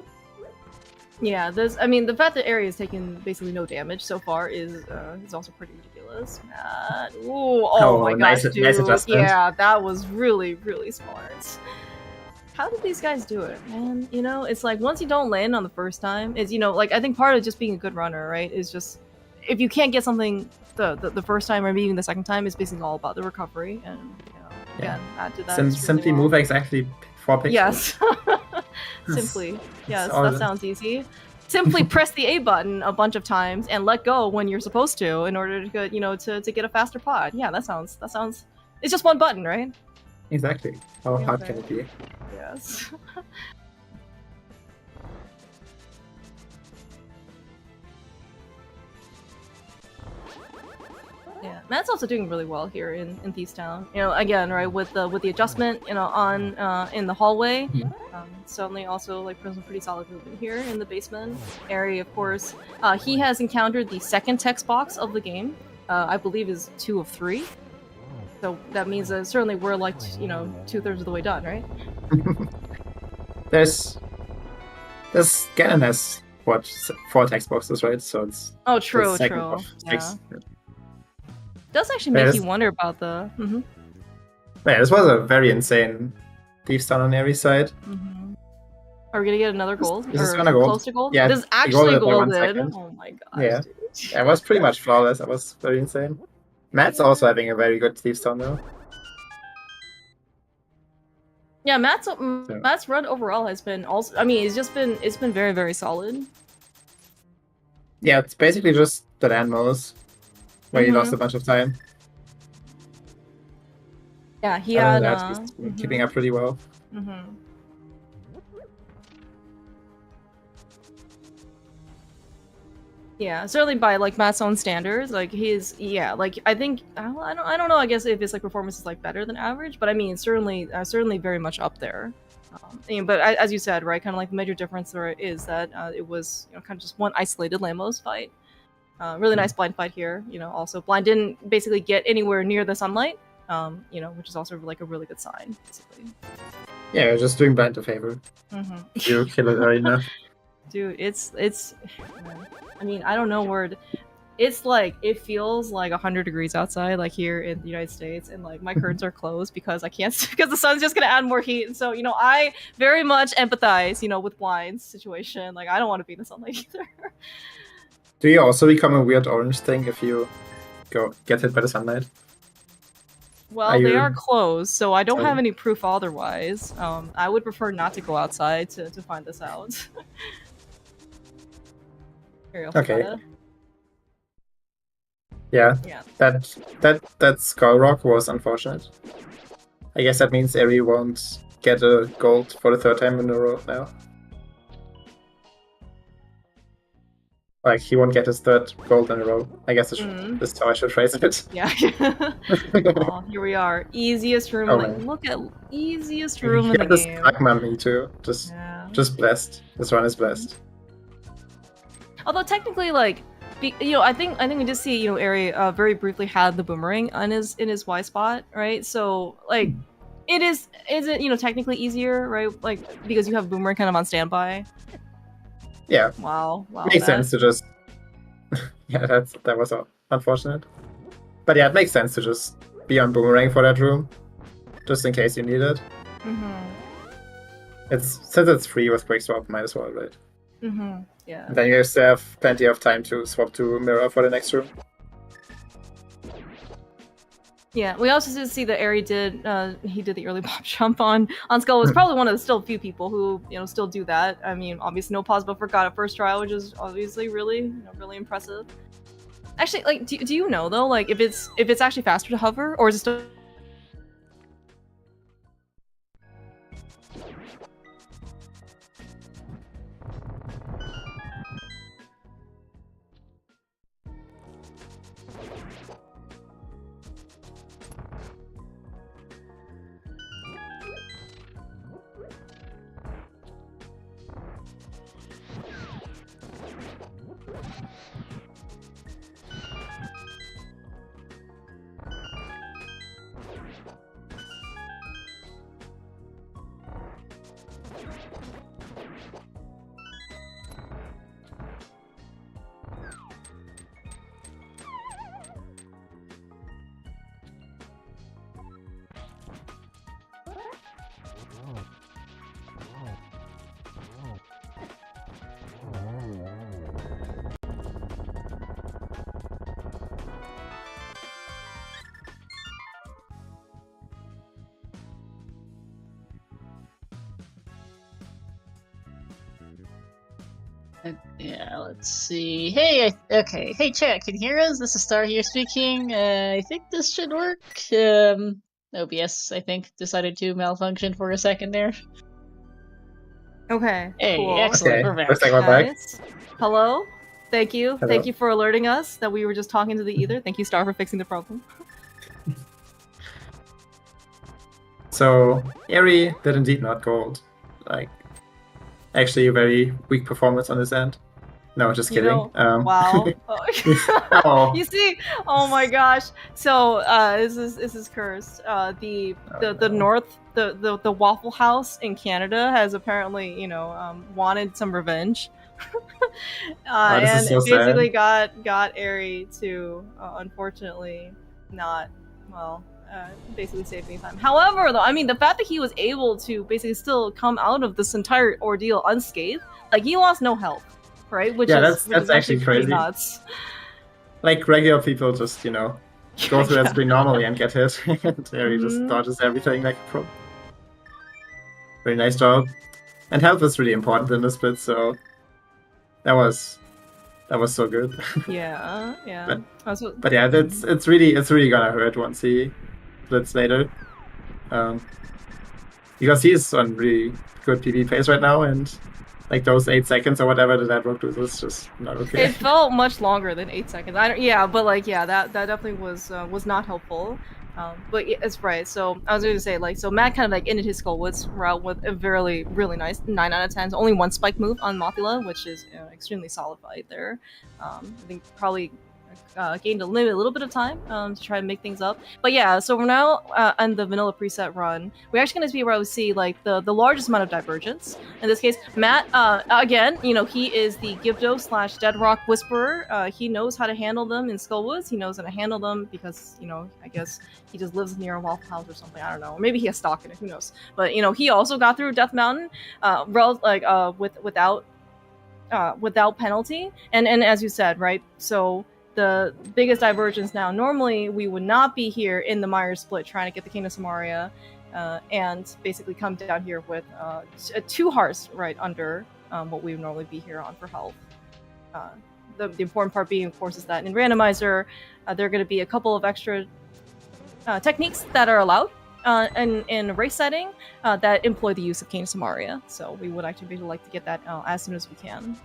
Yeah, the fact that Eri has taken basically no damage so far is also pretty ridiculous. Matt. Ooh, oh my gosh, dude. Nice adjustment. Yeah, that was really, really smart. How did these guys do it, man? It's like once you don't land on the first time, it's like I think part of just being a good runner, right, is just if you can't get something the first time or maybe even the second time, it's basically all about the recovery. And again, Matt did that. Simply move exactly 4 pixels. Yes. Simply. Yes, that sounds easy. Simply press the A button a bunch of times and let go when you're supposed to in order to to get a faster pod. Yeah, that sounds it's just one button, right? Exactly. How hard can it be? Yes. Yeah, Matt's also doing really well here in Thieves Town. Again, right, with the adjustment, on in the hallway. Certainly also like some pretty solid movement here in the basement area. Of course, he has encountered the second text box of the game. I believe is 2 of 3. So that means that certainly we're like 2/3 of the way done, right? There's Ganon has 4 text boxes, right? So it's true. Yeah. Does actually make you wonder about the. Yeah, this was a very insane Thieves Town on every side. Are we gonna get another gold? This is gonna go close to gold. Yeah, this is actually golden. Oh my gosh. Yeah, dude. It was pretty much flawless. That was very insane. Matt's also having a very good Thieves Town though. Yeah, Matt's run overall has been also. I mean, it's been very, very solid. Yeah, it's basically just the land modes where he lost a bunch of time. Yeah, he had. He's been keeping up pretty well. Yeah, certainly by like Matt's own standards, like like I think I don't know. I guess if his like performance is like better than average, but I mean certainly very much up there. But as you said, right, kind of like the major difference there is that it was kind of just one isolated Lamos fight. Really nice blind fight here. Also blind didn't basically get anywhere near the sunlight. Which is also like a really good sign, basically. Yeah, you're just doing blind a favor. You kill it early enough. Dude, it's. I mean, I don't know where. It's like it feels like 100 degrees outside, like here in the United States, and like my curtains are closed because I can't, because the sun's just gonna add more heat. And so I very much empathize, with blind's situation. Like I don't want to be in the sunlight either. Do you also become a weird orange thing if you get hit by the sunlight? Well, they are closed, so I don't have any proof otherwise. I would prefer not to go outside to find this out. Okay. Yeah. That skull rock was unfortunate. I guess that means Eri won't get a gold for the 3rd time in a row now. Like, he won't get his 3rd gold in a row. I guess this is how I should phrase it. Yeah. Oh, here we are. Easiest room. Look at easiest room in the game. This me too. Just blessed. This run is blessed. Although technically, like, I think we just see Eri very briefly had the boomerang in his Y spot, right? So like, is it technically easier, right? Like because you have boomerang kind of on standby. Yeah. Wow. Makes sense to just. Yeah, that was unfortunate. But yeah, it makes sense to just be on boomerang for that room, just in case you need it. Since it's free with quick swap, might as well, right? Yeah. And then you still have plenty of time to swap to mirror for the next room. Yeah, we also did see that Eri did the early pop jump on Skull. Was probably one of the still few people who still do that. I mean, obviously no pause but forgot at first try, which is obviously really really impressive. Actually, like, do you know though, like if it's actually faster to hover, or is it still? Yeah, let's see. Hey, okay. Hey, chat, can you hear us? This is Star here speaking. I think this should work. OBS, I think, decided to malfunction for a second there. Okay. Hey, cool. Excellent. We're back. Nice. Hello. Thank you. Hello. Thank you for alerting us that we were just talking to the ether. Thank you, Star, for fixing the problem. So, Eri did indeed not gold. Like, actually a very weak performance on his end. No, just kidding. Wow. Oh. You see? Oh my gosh. So this is cursed. The North, the Waffle House in Canada has apparently wanted some revenge. And so basically sad. got Eri to unfortunately not basically save me time. However, though, I mean, the fact that he was able to basically still come out of this entire ordeal unscathed, like he lost no health, right? Which is actually crazy. Nuts. Like regular people just go through that screen normally and get hit, and Eri just dodges everything like a pro. very nice job. And health was really important in the split, so that was so good. Yeah, yeah. But yeah, it's really gonna hurt once he splits later. Because he's on really good PvP pace right now, and like those 8 seconds or whatever that Adrock was just not okay. It felt much longer than 8 seconds. But like, yeah, that definitely was not helpful. But it's right. So I was going to say, like, so Matt kind of like ended his Skullwoods route with a really nice 9 out of 10. Only 1 spike move on Mothula, which is extremely solid fight there. I think probably gained a little bit of time to try to make things up. But yeah, so we're now on the vanilla preset run. We're actually going to be where I would see like the largest amount of divergence. In this case, Matt, again, he is the Gibdo / Deadrock Whisperer. He knows how to handle them in Skullwoods. He knows how to handle them because, I guess he just lives near a Waffle House or something. I don't know. Or maybe he has stock in it. Who knows? But, he also got through Death Mountain without penalty. And as you said, right? So the biggest divergence now, normally we would not be here in the Myers split trying to get the King of Samaria and basically come down here with 2 hearts right under what we would normally be here on for health. The important part being, of course, is that in Randomizer, there are going to be a couple of extra techniques that are allowed in a race setting that employ the use of King of Samaria. So we would actually really like to get that as soon as we can.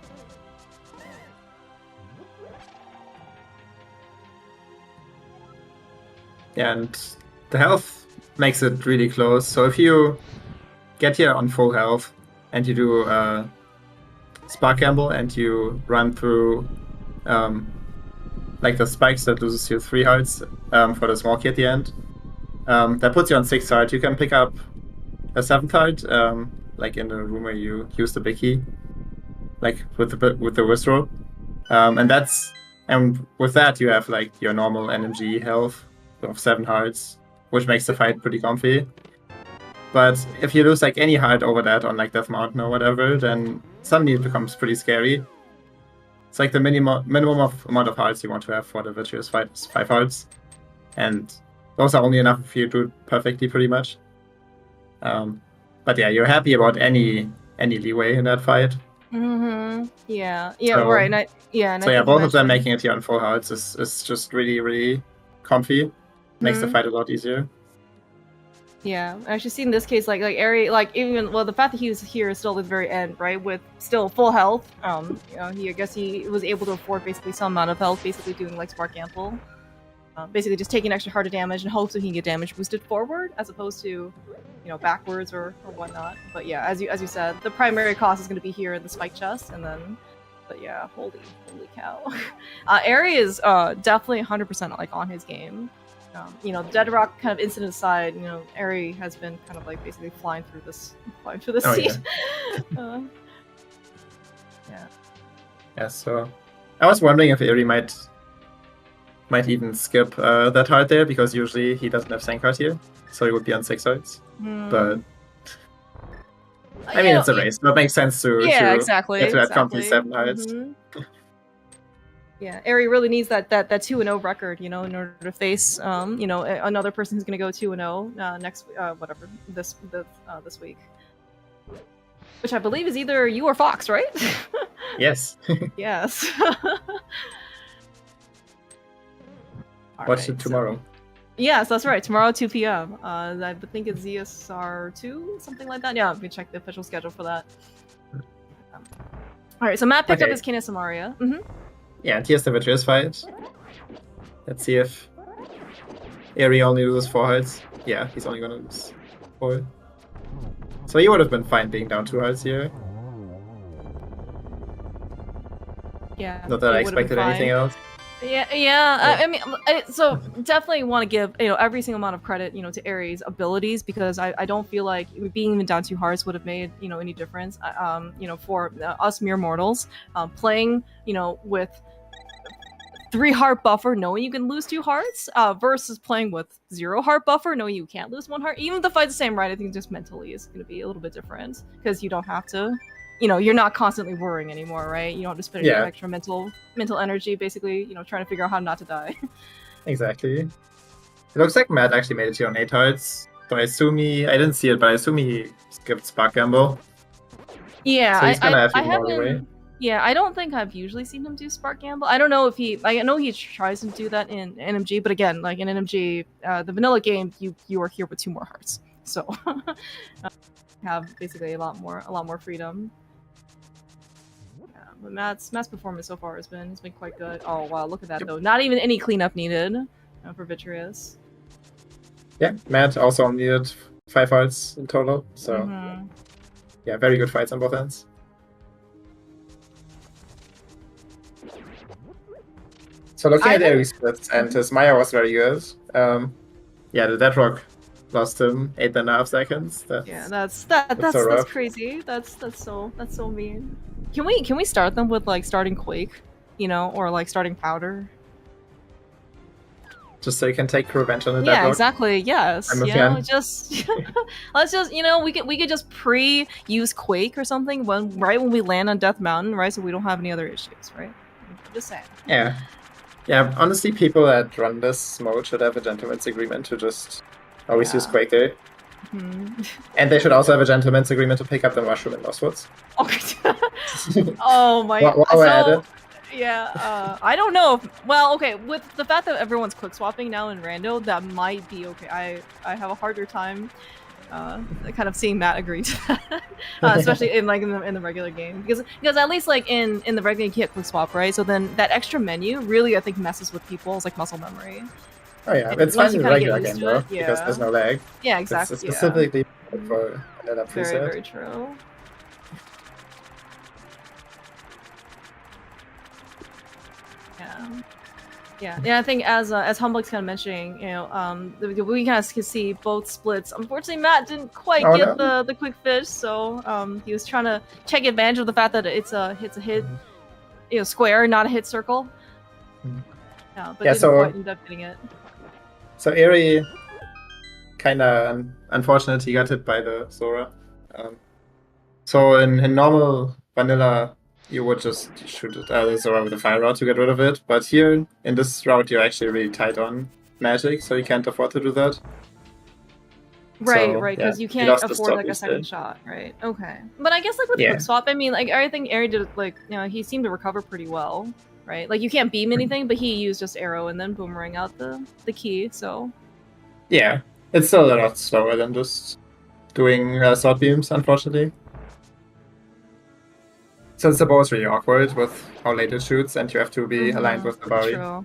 Yeah, and the health makes it really close. So if you get here on full health and you do Spark Gamble and you run through like the spikes that loses you 3 hearts for the small key at the end, that puts you on 6 heart. You can pick up a 7th heart, like in the room where you use the big key, like with the whistle, and with that you have like your normal NMG health of 7 hearts, which makes the fight pretty comfy. But if you lose like any heart over that on like Death Mountain or whatever, then suddenly it becomes pretty scary. It's like the minimum amount of hearts you want to have for the virtuous fight is 5 hearts, and those are only enough if you do it perfectly, pretty much. But yeah, you're happy about any leeway in that fight. Mm-hmm. Yeah. So, right. And both of them making it here on full hearts is just really comfy. Makes the fight a lot easier. Yeah, I actually see in this case, like Eri, like even the fact that he was here still at the very end, right, with still full health. I guess he was able to afford basically some amount of health, basically doing like Spark Ample, basically just taking extra heart of damage in hopes that he can get damage boosted forward as opposed to, backwards or whatnot. But yeah, as you said, the primary cost is going to be here in the spike chest, and then. But yeah, holy cow, Eri is definitely 100% like on his game. Deadrock kind of incident aside, Eri has been kind of like basically flying through this seat. Yeah. Yeah. So I was wondering if Eri might even skip that heart there, because usually he doesn't have Sank heart here, so he would be on 6 hearts. But I mean, it's a race, so it makes sense to exactly, get to that comfy 7 hearts. Mm-hmm. Yeah, Eri really needs that 2-0 record, in order to face, another person who's going to go 2-0 next, this week, which I believe is either you or Fox, right? Yes. Yes. Watch it tomorrow. Yes, that's right. Tomorrow, 2 p.m. I think it's ZSR2, something like that. Yeah, let me check the official schedule for that. All right, so Matt picked up his King of Samaria. Mm-hmm. Yeah, and here's the virtuous fight. Let's see if Eri only loses 4 hearts. Yeah, he's only gonna lose 4. So he would have been fine being down 2 hearts here. Yeah. Not that I expected anything else. Yeah. I mean, so definitely want to give every single amount of credit to Eri's abilities, because I don't feel like being even down 2 hearts would have made any difference. For us mere mortals, playing with 3 heart buffer, knowing you can lose 2 hearts, versus playing with 0 heart buffer, knowing you can't lose 1 heart. Even if the fight's the same, right? I think just mentally is going to be a little bit different, because you don't have to. You're not constantly worrying anymore, right? You don't have to spend any extra mental energy, basically, trying to figure out how not to die. Exactly. It looks like Matt actually made it here on 8 hearts. So I assume I didn't see it, but I assume he skipped Spark Gamble. Yeah, so he's gonna have I even more leeway. haven't. Yeah, I don't think I've usually seen him do Spark Gamble. I don't know if he. I know he tries to do that in NMG, but again, like in NMG, the vanilla game, you are here with 2 more hearts, so have basically a lot more freedom. Yeah, but Matt's performance so far has been quite good. Oh wow, look at that though. Not even any cleanup needed for Vitreous. Yeah, Matt also needed 5 hearts in total, so yeah, very good fights on both ends. So looking at Aries splits, and his Maya was very good. Yeah, the Deadrock lost him 8.5 seconds. That's crazy. That's so mean. Can we start them with like starting Quake, you know, or like starting Powder? Just so you can take revenge on the Deadrock. Yeah, exactly. Yes. I'm a fan. Just let's just we could just use Quake or something right when we land on Death Mountain, right? So we don't have any other issues, right? I'm just saying. Yeah. Yeah, honestly, people that run this mode should have a gentleman's agreement to just always use Quake there. And they should also have a gentleman's agreement to pick up the mushroom in Lost Woods. Oh my god. While we're at it. Yeah, I don't know if, well, okay, with the fact that everyone's quick swapping now in Rando, that might be okay. I have a harder time kind of seeing Matt agree to that, especially in the regular game, because at least like in the regular game you can't quick swap, right? So then that extra menu really I think messes with people's like muscle memory. Oh yeah, it's fine in the regular game though, because there's no lag. Yeah, exactly. It's specifically for that preset. Very true. Yeah. I think as Humble's kind of mentioning, you know, we kind of can see both splits. Unfortunately, Matt didn't quite get the quick fish, so he was trying to take advantage of the fact that it's a hit, you know, square, not a hit circle. But didn't quite end up getting it. So Eri, kind of unfortunate, he got hit by the Sora. So in normal vanilla, you would just shoot the Sora with a fire rod to get rid of it. But here, in this route, you're actually really tight on magic, so you can't afford to do that. Right, because you can't afford like a second shot, right? Okay. But I guess like with quick swap, I mean, like I think Eri did like, you know, he seemed to recover pretty well, right? Like you can't beam anything, but he used just arrow and then boomerang out the key, so. Yeah, it's still a lot slower than just doing sword beams, unfortunately. Since the bow is really awkward with how late it shoots, and you have to be aligned with the body. True.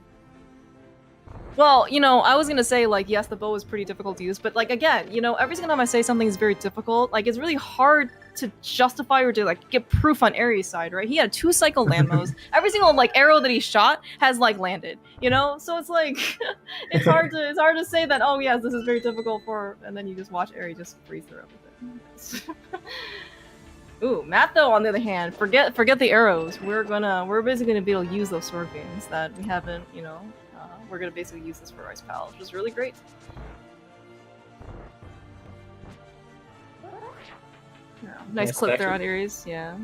Well, you know, I was gonna say, like, yes, the bow is pretty difficult to use, but, like, again, you know, every single time I say something is very difficult, like, it's really hard to justify or to, like, get proof on Aries' side, right? He had 2 cycle landmos. Every single, like, arrow that he shot has, like, landed, you know? So it's, like, it's hard to say that, oh, yes, this is very difficult for, and then you just watch Aries just breeze through everything. Ooh, Matt though, on the other hand, forget the arrows. We're basically gonna be able to use those sword beams that we haven't, you know. We're gonna basically use this for Ice Pal, which is really great. Yeah, nice clip there on Aries, yeah.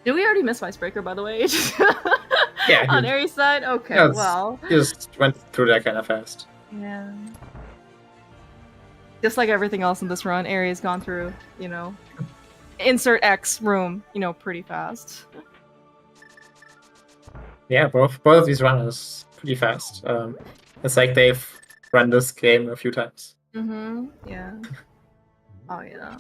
Did we already miss Icebreaker, by the way? Yeah. On Aries' side? Okay, yeah, well. You just went through that kind of fast. Yeah. Just like everything else in this run, Aries gone through, you know, insert X room, you know, pretty fast. Yeah, both of these runners pretty fast. It's like they've run this game a few times. Yeah. Oh yeah.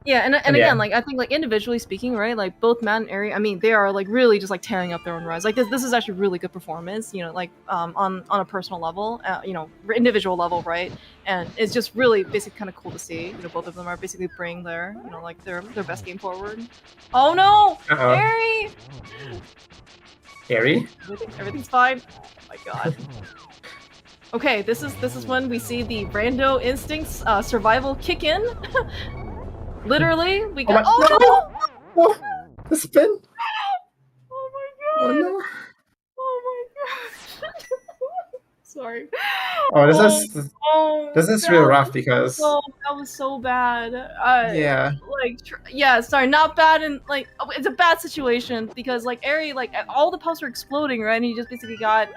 Yeah, and again, like I think like individually speaking, right? Like both Matt and Eri, I mean, they are like really just like tearing up their own runs. Like this is actually really good performance, you know, like on a personal level, you know, individual level, right? And it's just really basically kind of cool to see. You know, both of them are basically bringing their, you know, like their best game forward. Oh no, Eri! Eri? Everything's fine. Oh my god. Okay, this is when we see the Rando instincts survival kick in. Literally, we got. Oh no! Oh, the spin! Oh my god! Oh no! Oh my god! Sorry. Oh, this is real rough because that was so bad. yeah. Sorry, not bad, and like it's a bad situation because like Eri, like all the puffs were exploding, right? And he just basically got.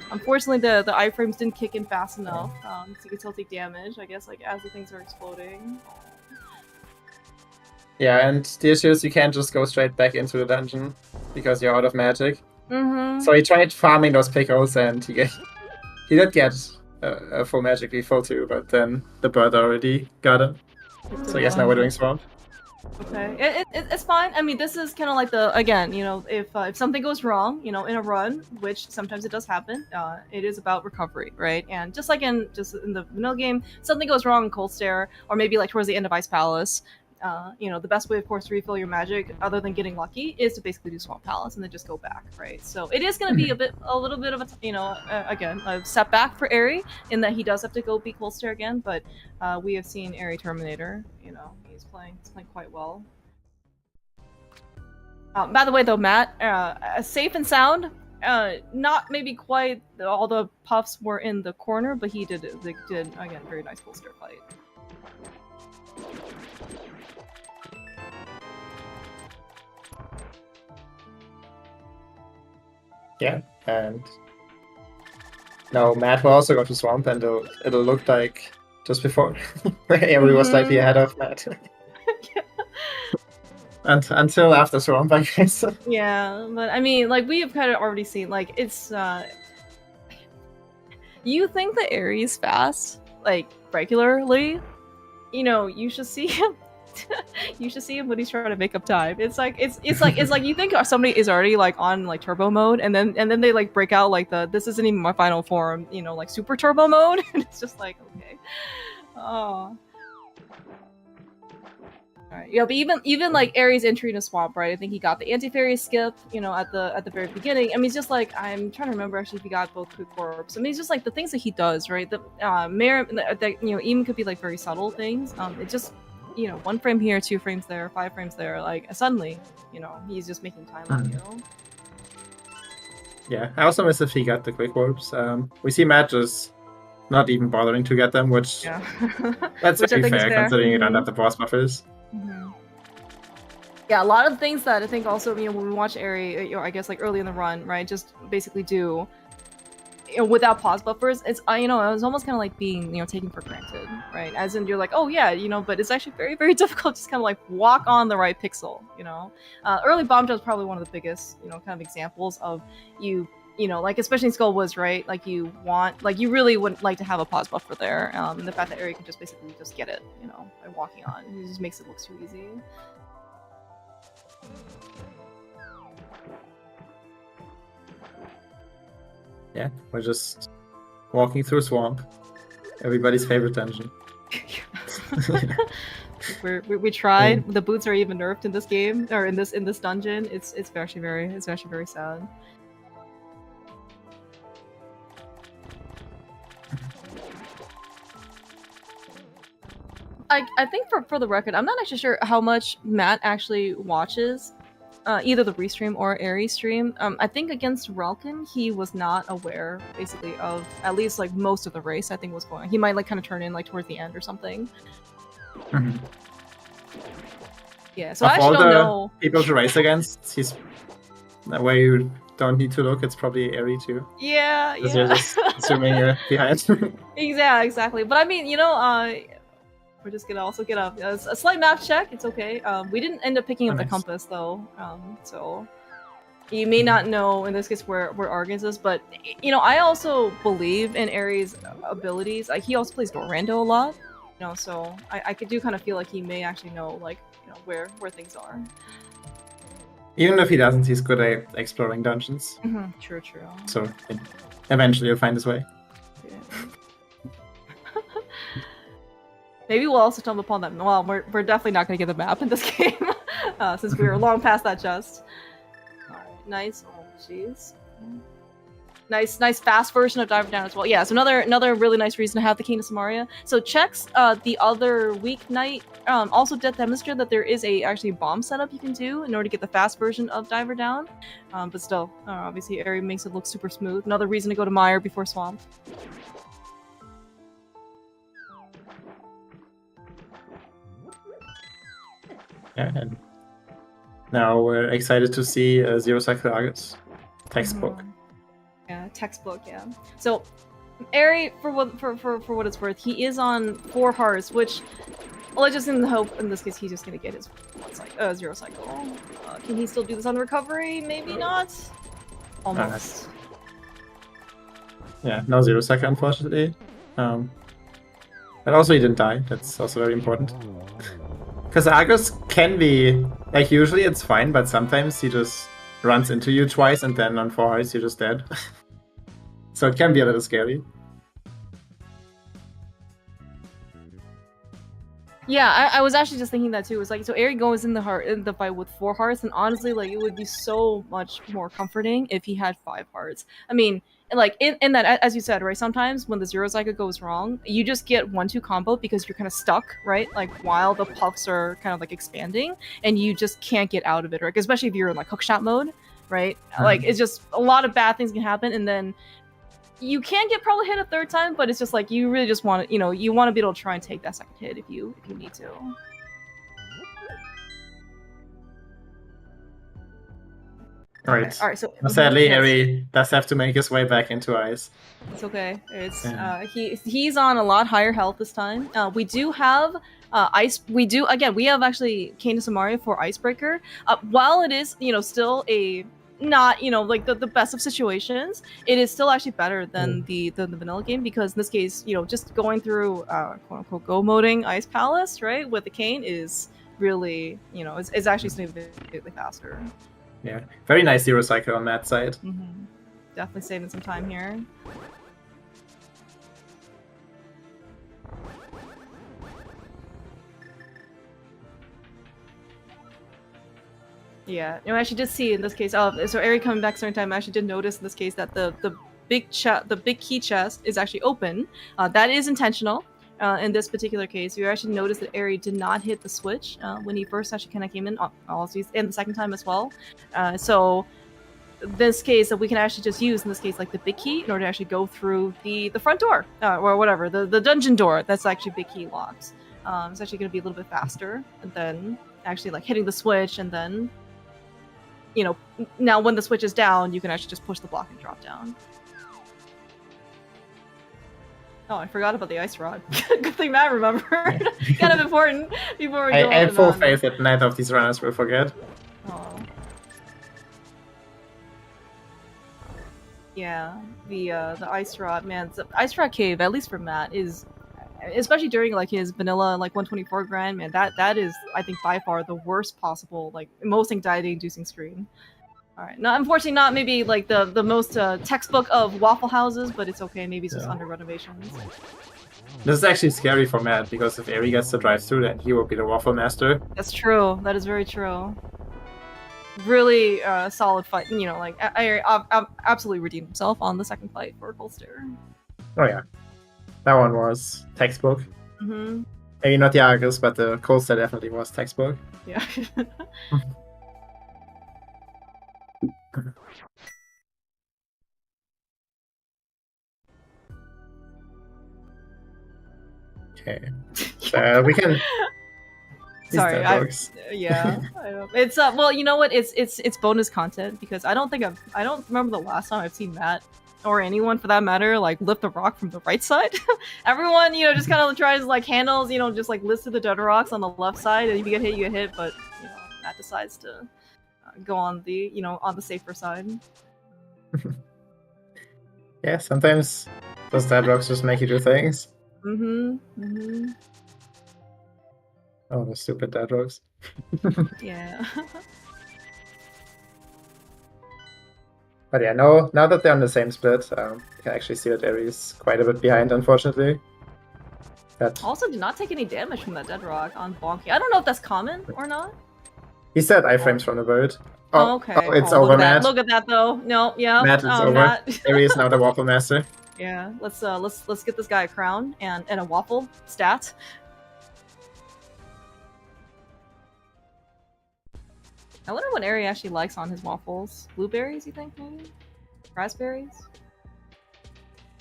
Unfortunately, the iframes didn't kick in fast enough, so you could still take damage. I guess like as the things are exploding. Yeah, and the issue is you can't just go straight back into the dungeon because you're out of magic. Mm-hmm. So he tried farming those pickles, and he did get a full magic refill too, but then the bird already got him. So I guess now we're doing swamp. Okay, it's fine. I mean, this is kind of like again, you know, if something goes wrong, you know, in a run, which sometimes it does happen, it is about recovery, right? And just like in the vanilla game, something goes wrong in Cold Stare, or maybe like towards the end of Ice Palace. You know, the best way, of course, to refill your magic, other than getting lucky, is to basically do Swamp Palace and then just go back, right? So it is going to be a little bit of a, you know, again, a setback for Eri in that he does have to go beat Cold Stare again. But we have seen Eri Terminator. You know, he's playing quite well. By the way, though, Matt, safe and sound. Not maybe quite all the puffs were in the corner, but he did again very nice Cold Stare fight. Yeah, and now Matt will also go to swamp, and it'll look like just before Eri was slightly ahead of Matt. Until after swamp, I guess. Yeah, but I mean, like we have kind of already seen, like it's. You think that Eri is fast, like regularly? You know, you should see him. You should see him when he's trying to make up time. It's like you think somebody is already like on like turbo mode, and then they like break out like this isn't even my final form, you know, like super turbo mode, and it's just like okay, oh. Alright, yeah, but even like Eri's entry into swamp, right? I think he got the anti-fairy skip, you know, at the very beginning. I mean, it's just like I'm trying to remember actually if he got both quick orbs. I mean, it's just like the things that he does, right? The you know, even could be like very subtle things. It just, you know, 1 frame here, 2 frames there, 5 frames there, like suddenly, you know, he's just making time on you. Yeah, I also miss if he got the quick orbs. We see Matt just not even bothering to get them, which that's very fair considering you don't have the boss buffers. Yeah, a lot of things that I think also, you know, when we watch Eri, you know, I guess like early in the run, right, just basically do, you know, without pause buffers, it's, you know, it was almost kind of like being, you know, taken for granted, right? As in, you're like, oh yeah, you know, but it's actually very, very difficult to just kind of like walk on the right pixel, you know? Early Bomb Jump is probably one of the biggest, you know, kind of examples of you know, like, especially in Skull Woods, right? Like, you really would like to have a pause buffer there, and the fact that Eri can just basically just get it, you know, by walking on. It just makes it look too easy. Yeah, we're just walking through swamp. Everybody's favorite dungeon. we tried. The boots are even nerfed in this game, or in this dungeon. It's actually very sad. I think for the record, I'm not actually sure how much Matt actually watches either the restream or Eri stream. I think against Relkin, he was not aware, basically, of at least like most of the race. I think was going. He might like kind of turn in like towards the end or something. Yeah, so I actually don't know. People to race against, he's where you don't need to look. It's probably Eri too. Yeah. You're just assuming you're behind. Yeah, exactly. But I mean, you know, we're just gonna also get a slight map check. It's okay. We didn't end up picking up the compass though, so you may not know in this case where Argans is. But you know, I also believe in Eri's abilities. Like, he also plays Dorando a lot, you know. So I could do kind of feel like he may actually know, like, you know, where things are. Even if he doesn't, he's good at exploring dungeons. True. So eventually he'll find his way. Yeah. Maybe we'll also stumble upon that. Well, we're definitely not going to get the map in this game, since we were long past that just. Alright, nice. Oh, jeez. Nice fast version of Diver Down as well. Yeah, so another really nice reason to have the Cane of Samaria. So checks the other weeknight also did demonstrate that there is actually bomb setup you can do in order to get the fast version of Diver Down. But still, obviously Eri makes it look super smooth. Another reason to go to Mire before Swamp. Yeah, and now we're excited to see Zero Cycle Argus textbook. Yeah, textbook. Yeah. So, Eri, for what it's worth, he is on 4 hearts, which, well, I just in the hope in this case he's just gonna get his Zero Cycle. Can he still do this on recovery? Maybe not. Almost. Yeah, no Zero Cycle, unfortunately. But also he didn't die. That's also very important. Because Argus can be like usually it's fine, but sometimes he just runs into you twice and then on 4 hearts you're just dead. So it can be a little scary. Yeah, I was actually just thinking that too. It's like, so Eri goes in the fight with 4 hearts, and honestly, like, it would be so much more comforting if he had 5 hearts. I mean, like, in that, as you said, right, sometimes when the Zero Cycle goes wrong, you just get 1-2 combo because you're kind of stuck, right? Like, while the puffs are kind of, like, expanding, and you just can't get out of it, right? Especially if you're in, like, hookshot mode, right? Like, it's just, a lot of bad things can happen, and then you can get probably hit a 3rd time, but it's just like you really just want to, you know, you want to be able to try and take that 2nd hit if you need to. Alright. Okay. Alright, so sadly, Eri does have to make his way back into ice. It's okay. It's he's on a lot higher health this time. We do have ice. We have actually Cane of Samaria for Icebreaker. While it is, you know, still a not, you know, like the best of situations, it is still actually better than the vanilla game, because in this case, you know, just going through quote unquote go moding Ice Palace, right, with the cane is really, you know, it's actually significantly faster. Yeah, very nice Zero Cycle on that side. Definitely saving some time here. Yeah, you know, I actually did see in this case. So Eri coming back certain time, I actually did notice in this case that the big key chest is actually open. That is intentional. In this particular case, you actually noticed that Eri did not hit the switch when he first actually kind of came in. Also, and the 2nd time as well. So this case that we can actually just use in this case like the big key in order to actually go through the front door or whatever the dungeon door that's actually big key locked. It's actually going to be a little bit faster than actually like hitting the switch, and then, you know, now when the switch is down, you can actually just push the block and drop down. Oh, I forgot about the ice rod. Good thing Matt remembered. Kind of important before we go. I have full faith that neither of these runners will forget. Oh. Yeah, the ice rod, man. The ice rod cave, at least for Matt, is, especially during like his vanilla like 124 grand, man, that is, I think, by far the worst possible, like most anxiety inducing screen. All right, not unfortunately not maybe like the most textbook of waffle houses, but it's okay. Maybe it's just under renovations. This is actually scary for Matt, because if Eri gets to drive through, then he will be the waffle master. That's true. That is very true. Really solid fight. You know, like I absolutely redeemed himself on the 2nd fight for Holster. Oh yeah, that one was textbook. Maybe not the Argus, but the Colster definitely was textbook. Yeah. Okay. We can. Sorry, yeah. It's well, you know what? It's bonus content, because I don't remember the last time I've seen Matt or anyone for that matter like lift a rock from the right side. Everyone, you know, just kind of tries like handles, you know, just like listed the dead rocks on the left side, and if you get hit, you get hit. But you know, Matt decides to go on the, you know, on the safer side. Yeah, sometimes those dead rocks just make you do things. Oh, the stupid dead rocks. Yeah. But yeah, now that they're on the same split, you can actually see that Eri is quite a bit behind, unfortunately. That also did not take any damage from that dead rock on Bonky. I don't know if that's common or not. He said iframes from the bird. Oh, okay. Oh, it's Oh, over, Matt. Look at that, though. No, yeah. Matt, it's over. Matt. Eri is now the waffle master. Yeah, let's get this guy a crown and a waffle stat. I wonder what Eri actually likes on his waffles. Blueberries, you think, maybe? Raspberries?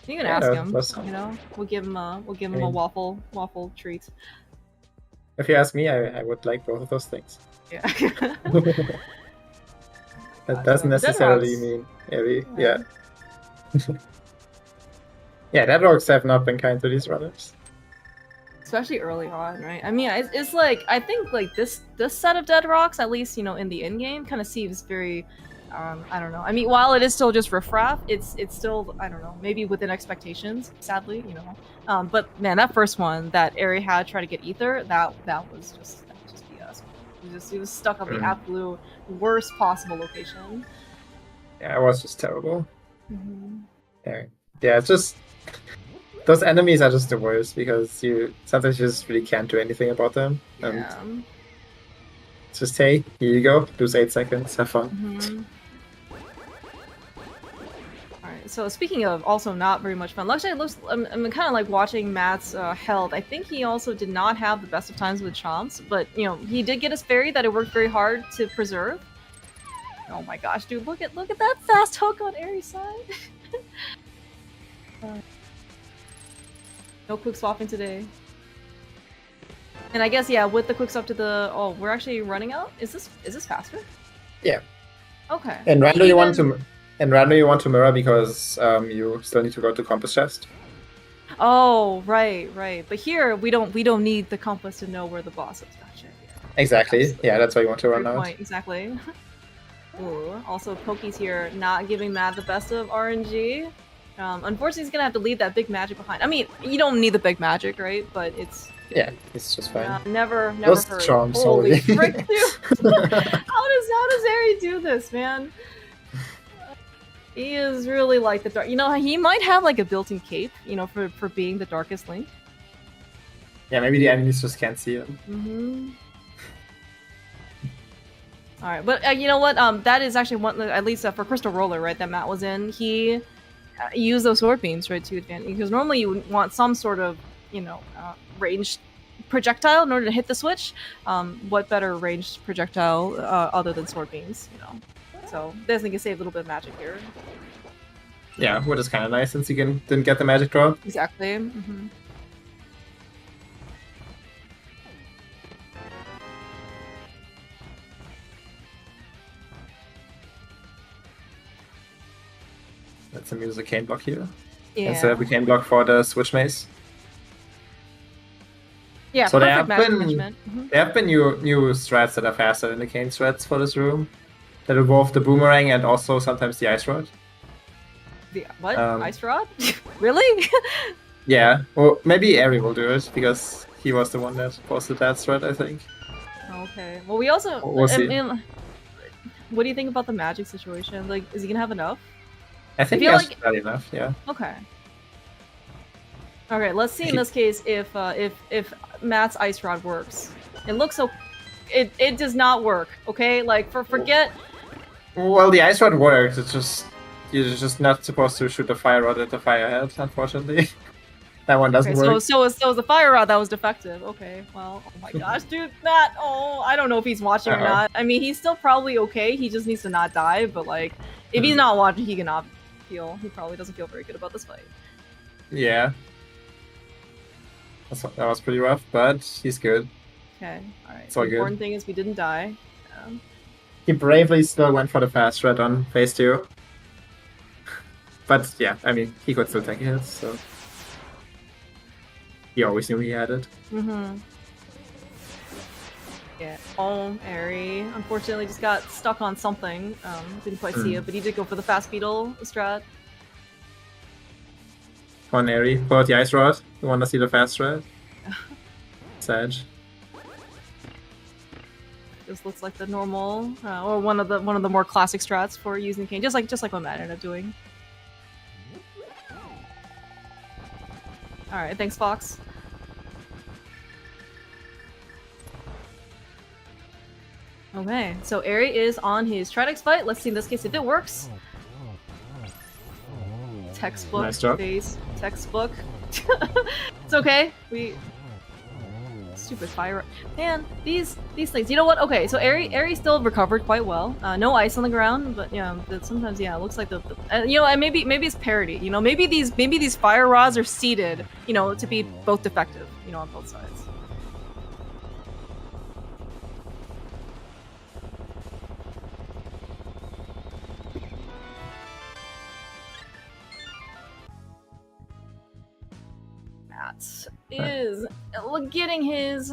You can ask him. You know, we'll give him a waffle treat. If you ask me, I would like both of those things. Yeah. That doesn't necessarily mean Eri. Yeah. Yeah, Deadrocks have not been kind to these runners. Especially early on, right? I mean, it's like, I think like this set of Deadrocks, at least, you know, in the end game, kind of seems very, I don't know. I mean, while it is still just riffraff, it's still, I don't know, maybe within expectations, sadly, you know. But man, that first one that Eri had try to get Ether, that was just BS. He was stuck on the absolute worst possible location. Yeah, it was just terrible. Yeah, it's just those enemies are just the worst because you sometimes just really can't do anything about them. And it's just, hey, here you go, lose 8 seconds, have fun. Alright, so speaking of also not very much fun, actually I'm kind of like watching Matt's health. I think he also did not have the best of times with Chomps, but you know, he did get his fairy that it worked very hard to preserve. Oh my gosh, dude, look at that fast hook on Eri's side. No quick swapping today. And I guess, yeah, with the quick swap to the... Oh, we're actually running out? Is this faster? Yeah. Okay. And randomly you want to mirror because you still need to go to compass chest. Oh, right. But here we don't need the compass to know where the boss is. Gotcha. Yeah. Exactly. Absolutely. Yeah, that's why you want to run out. Point. Exactly. Ooh. Also, Pokey's here, not giving Matt the best of RNG. Unfortunately, he's gonna have to leave that big magic behind. I mean, you don't need the big magic, right? But it's... Yeah, it's just fine. Never Those heard. Charms, holy frick, dude! How does Eri do this, man? He is really like the dark. You know, he might have like a built-in cape, you know, for being the darkest Link. Yeah, maybe the enemies just can't see him. All right, but you know what? That is actually one, at least for Crystal Roller, right? That Matt was in. He used those sword beams, right, to advance, because normally you would want some sort of, you know, ranged projectile in order to hit the switch. What better ranged projectile other than sword beams, you know? So this thing can save a little bit of magic here. Yeah, which is kind of nice since you didn't get the magic drop. Exactly. Let's use a cane block here. Yeah. Instead of a cane block for the switch mace. Yeah, so there have been new strats that are faster than the cane strats for this room. That involve the boomerang and also sometimes the ice rod. The what? Ice rod? Really? Yeah. Well, maybe Eri will do it because he was the one that posted that strat, I think. Okay. Well, we also. We'll see. What do you think about the magic situation? Like, is he gonna have enough? I think he has enough. Yeah. Okay. Okay. Let's see in this case if Matt's ice rod works. It looks so. It does not work. Okay. Like forget. Well, the ice rod works. It's just you're just not supposed to shoot the fire rod at the fire head, unfortunately. That one doesn't work. So it was the fire rod that was defective. Okay, well, oh my gosh, dude, Matt, oh, I don't know if he's watching or not. I mean, he's still probably okay. He just needs to not die, but like, if he's not watching, he probably doesn't feel very good about this fight. Yeah. That was pretty rough, but he's good. Okay, alright. The important thing is we didn't die. He bravely still went for the fast shred on phase 2. But yeah, I mean, he could still take hits, so... He always knew he had it. Yeah. Oh, Eri unfortunately just got stuck on something. Didn't quite see it, but he did go for the fast beetle strat. Come on, Eri, pull out the ice rod. You want to see the fast strat? Sag. This looks like the normal, or one of the more classic strats for using cane, just like what Matt ended up doing. All right, thanks, Fox. Okay, so Eri is on his Tridex fight. Let's see in this case if it works. Textbook, Nice job. base, textbook. It's okay. Stupid fire. Man, these things. You know what? Okay, so Eri still recovered quite well. No ice on the ground, but yeah, sometimes it looks like you know, and maybe it's parity. You know, maybe these fire rods are seeded, you know, to be both defective. You know, on both sides. Is getting his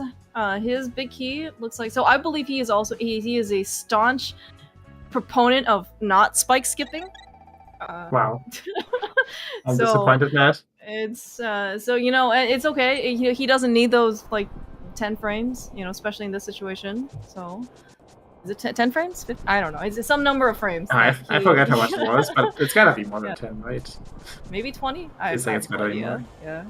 big key. Looks like, so I believe he is also he is a staunch proponent of not spike skipping. Wow. I'm disappointed, Matt. It's so, you know, it's okay. He doesn't need those like 10 frames, you know, especially in this situation. So is it 10 frames? 50? I don't know. It's some number of frames. I forgot how much it was, but it's gotta be more than 10, right? Maybe 20? I think it's gotta be more. Yeah.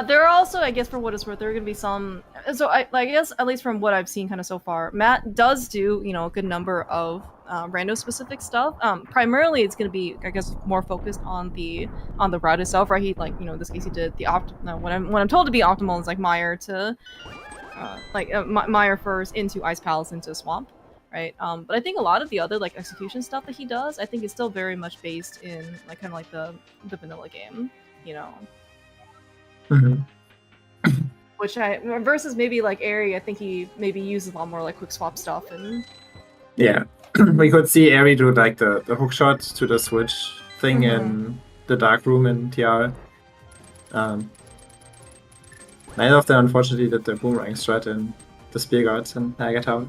There are also, I guess, for what it's worth, there are going to be some. So I guess, at least from what I've seen kind of so far, Matt does do, you know, a good number of random specific stuff. Primarily, it's going to be, I guess, more focused on the route itself, right? He, like, you know, in this case, he did the what I'm told to be optimal is like Mire to Mire first into Ice Palace into Swamp, right? But I think a lot of the other like execution stuff that he does, I think is still very much based in like kind of like the vanilla game, you know. Mm-hmm. Which versus maybe like Eri, I think he maybe uses a lot more like quick swap stuff and. Yeah, we could see Eri do like the hook shot to the switch thing in the dark room in TR. Neither of them unfortunately did the boomerang strat in the spear guards and Naga Tower.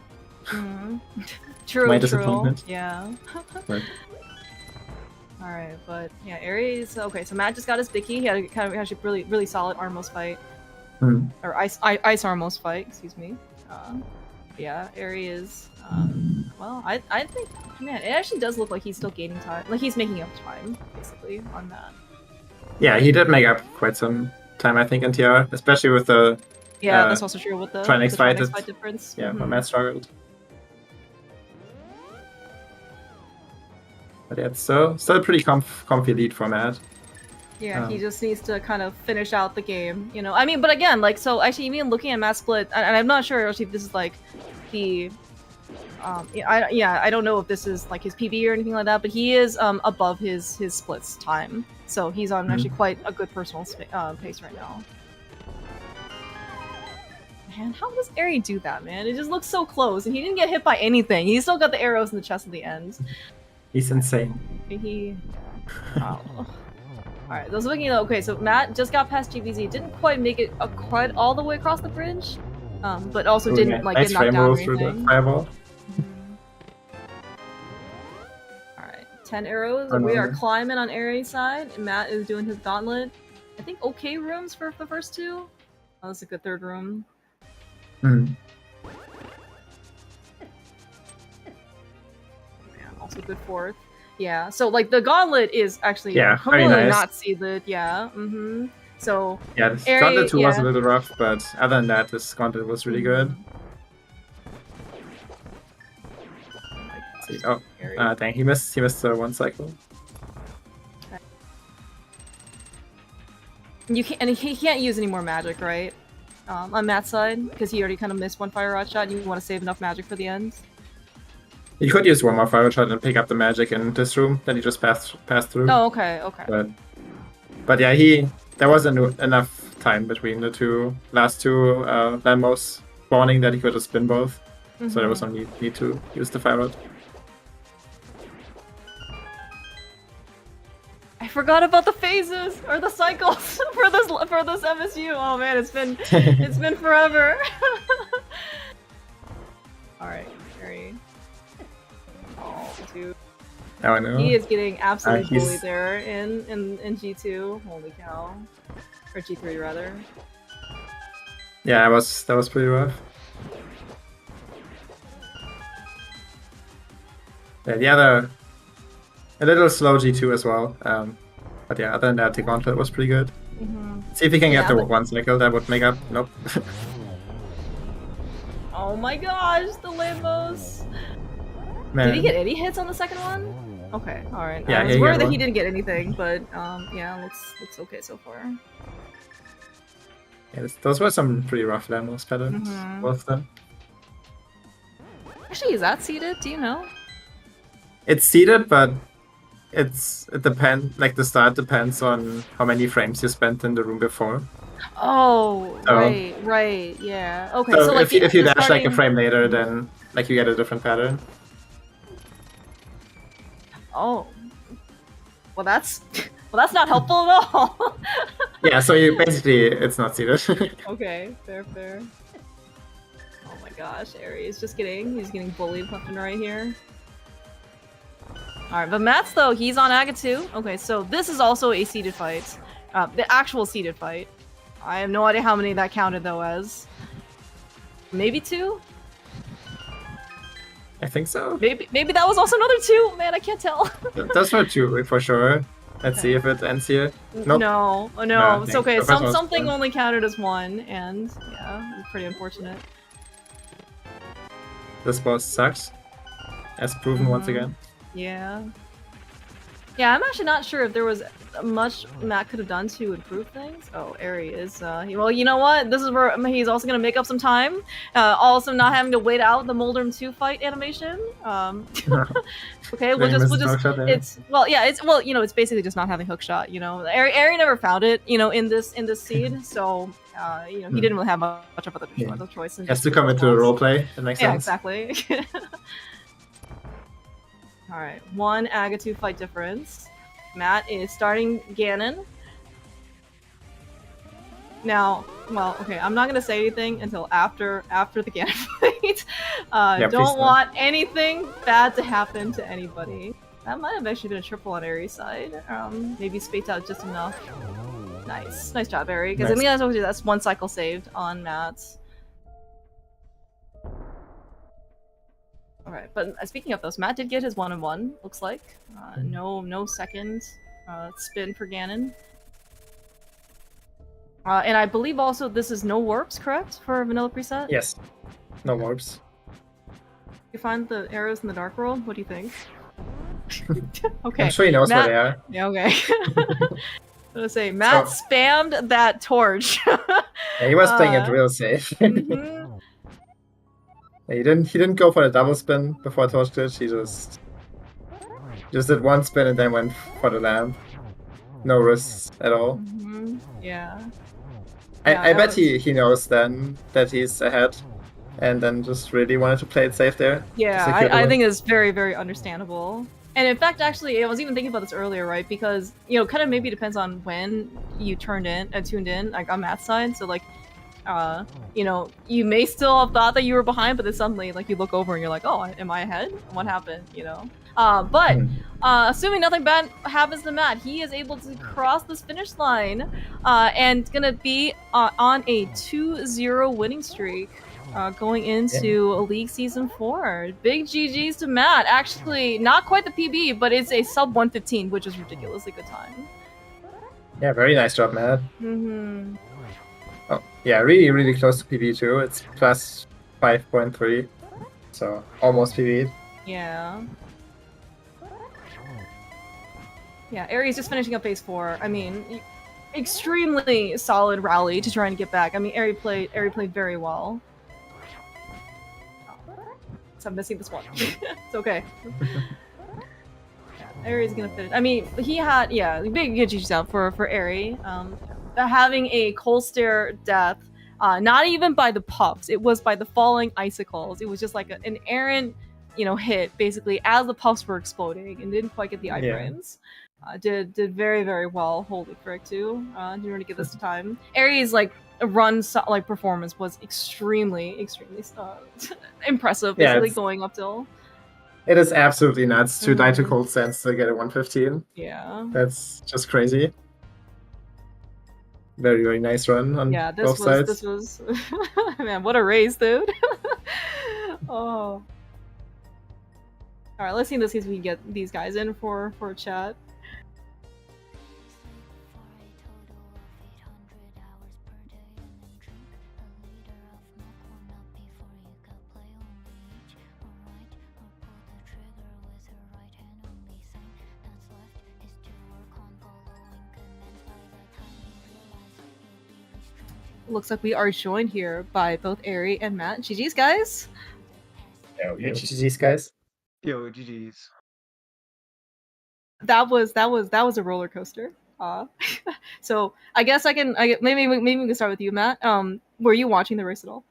True. My disappointment. Yeah. Right. Alright, but yeah, Aries. Okay, so Matt just got his Bicky. He had a kind of actually really solid Armos fight. Or ice Armos fight, excuse me. Yeah, Aries. Well, I think, man, it actually does look like he's still gaining time. Like he's making up time, basically, on that. Yeah, he did make up quite some time, I think, in TR, especially with the. Yeah, that's also true with the Trinex fight difference. Yeah, but Matt struggled. But yeah, it's still a pretty comfy lead for Matt. Yeah, he just needs to kind of finish out the game, you know. I mean, but again, like, so actually, even looking at Matt's split, and I'm not sure actually if this is like the, I don't know if this is like his PB or anything like that, but he is above his splits time, so he's on actually quite a good personal pace right now. Man, how does Eri do that, man? It just looks so close, and he didn't get hit by anything. He still got the arrows in the chest at the end. He's insane. Wow. Alright, those looking okay, so Matt just got past GBZ, didn't quite make it quite all the way across the bridge, but also didn't like get knocked down or anything. Through the fireball. Alright, 10 arrows. We are climbing on Aries' side, and Matt is doing his gauntlet. I think okay rooms for the first two. Oh, that's a good third room. Also good fourth. Yeah, so like the gauntlet is actually very nice. Not seeded. Yeah. So yeah, this gauntlet 2 was a little rough, but other than that, this gauntlet was really good. Oh, dang, he missed one cycle. You can't, and he can't use any more magic, right? On Matt's side, because he already kind of missed one fire rod shot. And you want to save enough magic for the end. You could use one more fire shot and pick up the magic in this room, then you just pass through. Oh, okay. But yeah, there wasn't enough time between the last two landmos spawning that he could have spin both. So there was no need to use the fire rod. I forgot about the phases or the cycles for this MSU. Oh man, it's been forever. All right, Harry. Oh, dude. Now I know. He is getting absolutely bullied there in G2. Holy cow. Or G3 rather. Yeah, that was pretty rough. Yeah, the other a little slow G2 as well. But yeah, other than that, the gauntlet was pretty good. See if he can get the one cycle that would make up. Nope. Oh Oh my gosh, the Lambos. Man. Did he get any hits on the second one? Okay, alright. Yeah, I was worried that he didn't get anything, but yeah, looks okay so far. Yeah, those were some pretty rough Lambos patterns, both of them. Actually, is that seeded? Do you know? It's seeded, but it depends. Like the start depends on how many frames you spent in the room before. Oh, So, right, yeah. Okay, so like if you dash starting... like a frame later, then like you get a different pattern. Oh, well that's not helpful at all. Yeah, so you basically it's not seeded. Okay, fair. Oh my gosh, Eri is he's getting bullied left and right here. Alright, but Matt's though, he's on Aga 2. Okay, so this is also a seeded fight. The actual seeded fight. I have no idea how many that counted though as. Maybe 2? I think so. Maybe that was also another 2. Man, I can't tell. Those were 2 for sure. Let's see if it ends here. Nope. No, it's okay. Something only counted as 1, and yeah, it's pretty unfortunate. This boss sucks, as proven once again. Yeah. Yeah, I'm actually not sure if there was much Matt could have done to improve things. Oh, Eri is, well, you know what? This is where he's also gonna make up some time. Also not having to wait out the Moldrum 2 fight animation. Okay, we'll just, it's basically just not having hookshot, you know. Eri never found it, you know, in this seed, so, you know, he didn't really have much of a choice. He has to come into a roleplay, it makes sense. Yeah, exactly. Alright, 1 Aga 2 fight difference. Matt is starting Ganon. Now, well, okay, I'm not gonna say anything until after the Ganon fight. Don't want anything bad to happen to anybody. That might have actually been a triple on Eri's side. Maybe spaced out just enough. Nice job, Eri. Because I mean, that's 1 cycle saved on Matt's. Alright, but speaking of those, Matt did get his 1-1, looks like. No second spin for Ganon. And I believe also this is no warps, correct? For vanilla preset? Yes. No warps. You find the arrows in the Dark World? What do you think? Okay. I'm sure he knows where they are. Yeah, okay. I'm gonna say, Matt spammed that torch. Yeah, he was playing it real safe. He didn't go for the double spin before torch glitch. He just did 1 spin and then went for the lamp. No risks at all. Yeah. I bet he knows then that he's ahead, and then just really wanted to play it safe there. Yeah, I think it's very, very understandable. And in fact, actually, I was even thinking about this earlier, right? Because, you know, kind of maybe depends on when you tuned in, like on Matt's side. So like, you know, you may still have thought that you were behind, but then suddenly, like, you look over and you're like, oh, am I ahead? What happened? You know? But assuming nothing bad happens to Matt, he is able to cross this finish line and gonna be on a 2-0 winning streak going into League Season 4. Big GGs to Matt. Actually, not quite the PB, but it's a sub 115, which is ridiculously good time. Yeah, very nice job, Matt. Oh, yeah, really, really close to PB too. It's plus 5.3, so almost PB. Yeah. Yeah, Aries just finishing up phase 4. I mean, extremely solid rally to try and get back. I mean, Aries played very well. So I'm missing this one. It's okay. Aries is gonna finish. I mean, he had big GG's out for Aries. Having a cold stare death, not even by the puffs. It was by the falling icicles. It was just like an errant, you know, hit basically as the puffs were exploding and didn't quite get the iframes. Did very, very well. Holy frick, too. Didn't really give this time. Aries' like performance was extremely impressive. Basically going up till. It is absolutely nuts to die to cold sense to get a 115. Yeah. That's just crazy. Very, very nice run on both sides. This was man, what a race, dude. Oh. Alright, let's see if we can get these guys in for a chat. looks like we are joined here by both Eri and Matt. GG's, guys. Yo, GG's, guys. Yo, GG's. That was a roller coaster. So I guess maybe we can start with you, Matt. Were you watching the race at all?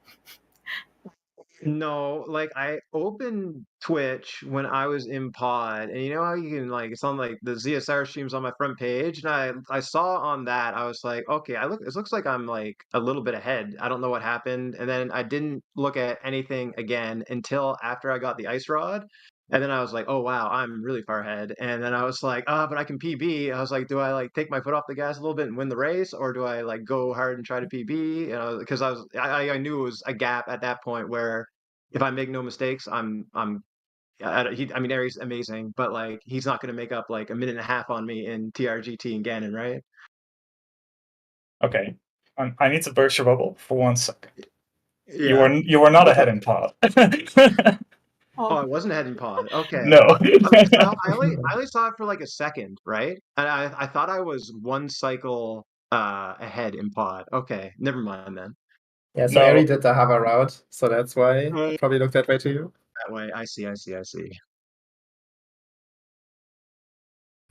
No, like I opened Twitch when I was in pod, and you know how you can like it's on like the ZSR streams on my front page, and I saw on that I was like, okay, it looks like I'm like a little bit ahead. I don't know what happened, and then I didn't look at anything again until after I got the ice rod. And then I was like, oh wow, I'm really far ahead. And then I was like, but I can PB. I was like, do I like take my foot off the gas a little bit and win the race, or do I like go hard and try to PB? Because I knew it was a gap at that point where if I make no mistakes, I mean, Aries amazing, but like he's not going to make up like a minute and a half on me in TRGT and Ganon, right? Okay, I need to burst your bubble for 1 second. Yeah. You were not ahead in pod. Oh, I wasn't ahead in pod. Okay. No. I only saw it for like a second, right? And I thought I was 1 cycle ahead in pod. Okay, never mind then. Yeah, so Eri did the hover route, so that's why it probably looked that way to you. That way, I see.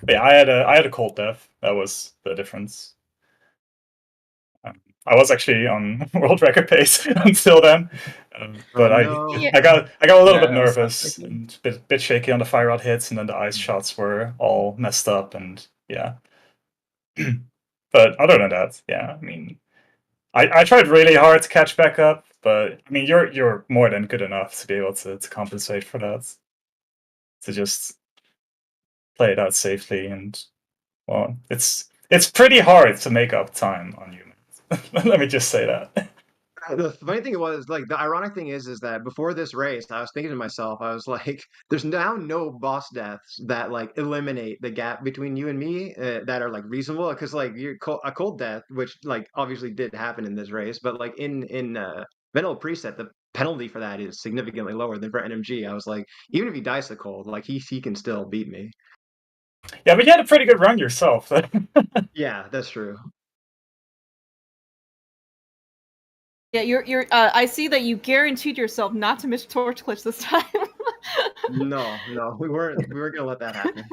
Yeah, I had a cold death. That was the difference. I was actually on world record pace until then, but I got a little bit nervous and a bit shaky on the fire rod hits, and then the ice shots were all messed up, and yeah. But other than that, yeah, I mean, I tried really hard to catch back up, but I mean, you're more than good enough to be able to compensate for that. To just play it out safely, and well, it's pretty hard to make up time on humans. Let me just say that. The funny thing was, like, the ironic thing is that before this race, I was thinking to myself, I was like, there's now no boss deaths that like eliminate the gap between you and me that are like reasonable. Because like a cold death, which like obviously did happen in this race, but like in Vanilla Preset, the penalty for that is significantly lower than for NMG. I was like, even if he dies the cold, like he can still beat me. Yeah, but you had a pretty good run yourself. Yeah, that's true. Yeah, you're. I see that you guaranteed yourself not to miss Torch Glitch this time. No, we weren't gonna let that happen.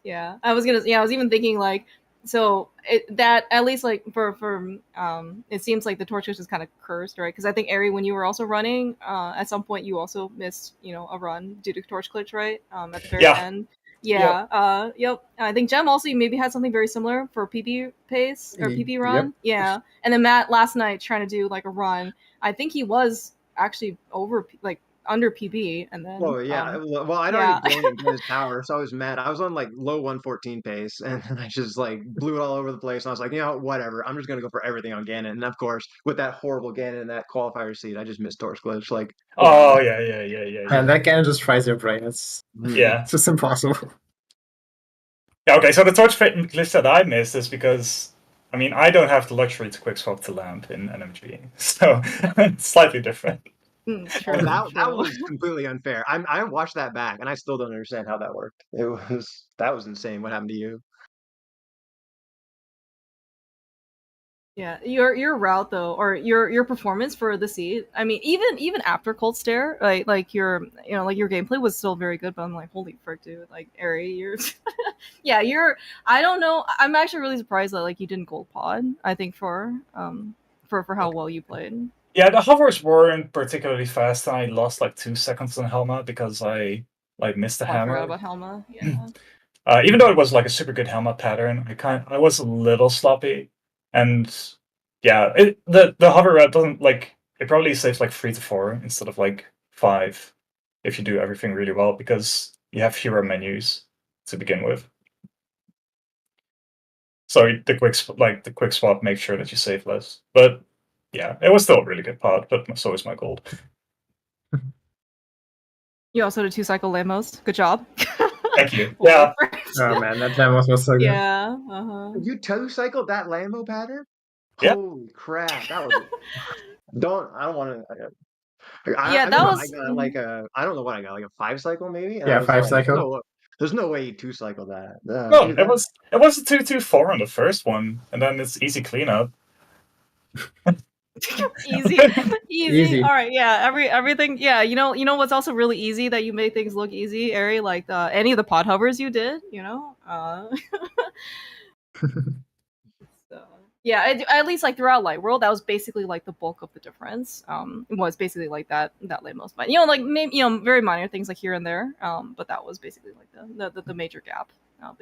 Yeah, I was even thinking like, so that at least like for it seems like the Torch Glitch is kind of cursed, right? Because I think Eri, when you were also running, at some point you also missed a run due to Torch Glitch, right? At the very end. Yeah. Yep. I think Jem also maybe had something very similar for PB pace or PB run. Yep. Yeah. And then Matt last night trying to do like a run. I think he was actually under PB, and then. Oh yeah. Well, I'd already blown his power, so I was mad. I was on like low 114 pace, and I just like blew it all over the place. And I was like, whatever. I'm just gonna go for everything on Ganon. And of course, with that horrible Ganon in that qualifier seat, I just missed Torch Glitch. Like. Oh yeah. And that Ganon just fries your brain. It's just impossible. Yeah, okay, so the Torch Glitch that I missed is because, I mean, I don't have the luxury to quick swap to lamp in NMG, so it's slightly different. True. That was completely unfair. I watched that back, and I still don't understand how that worked. That was insane. What happened to you? Yeah, your route though, or your performance for the seat. I mean, even after Cold Stare, like your gameplay was still very good. But I'm like, holy frick, dude! Like Eri, you're, I don't know. I'm actually really surprised that like you didn't gold pod. I think for how well you played. Yeah, the hovers weren't particularly fast, and I lost like 2 seconds on Helma because I like missed the hammer. I forgot about Helma. Yeah. Even though it was like a super good Helma pattern, I was a little sloppy. And yeah, the hover route doesn't like it probably saves like 3 to 4 instead of like 5 if you do everything really well, because you have fewer menus to begin with. So the quick swap makes sure that you save less. But yeah, it was still a really good pod, but so is my gold. You also did 2 cycle Lamos. Good job. Thank you. Yeah. Oh man, that Lamos was so good. Yeah. You 2 cycled that Lambo pattern? Yep. Holy crap! That was. I don't want to. That was. I don't know what I got, like a 5 cycle maybe. And yeah, 5 cycle. There's no way you 2 cycle that. No, it was a 2-2-4 on the first one, and then it's easy cleanup. Easy. Easy. All right, yeah. Everything. Yeah, you know what's also really easy that you made things look easy, Ari? Like any of the pod hovers you did, you know. So, yeah, at least like throughout Light World, that was basically like the bulk of the difference. It was basically like that most, but like maybe very minor things like here and there. But that was basically like the major gap.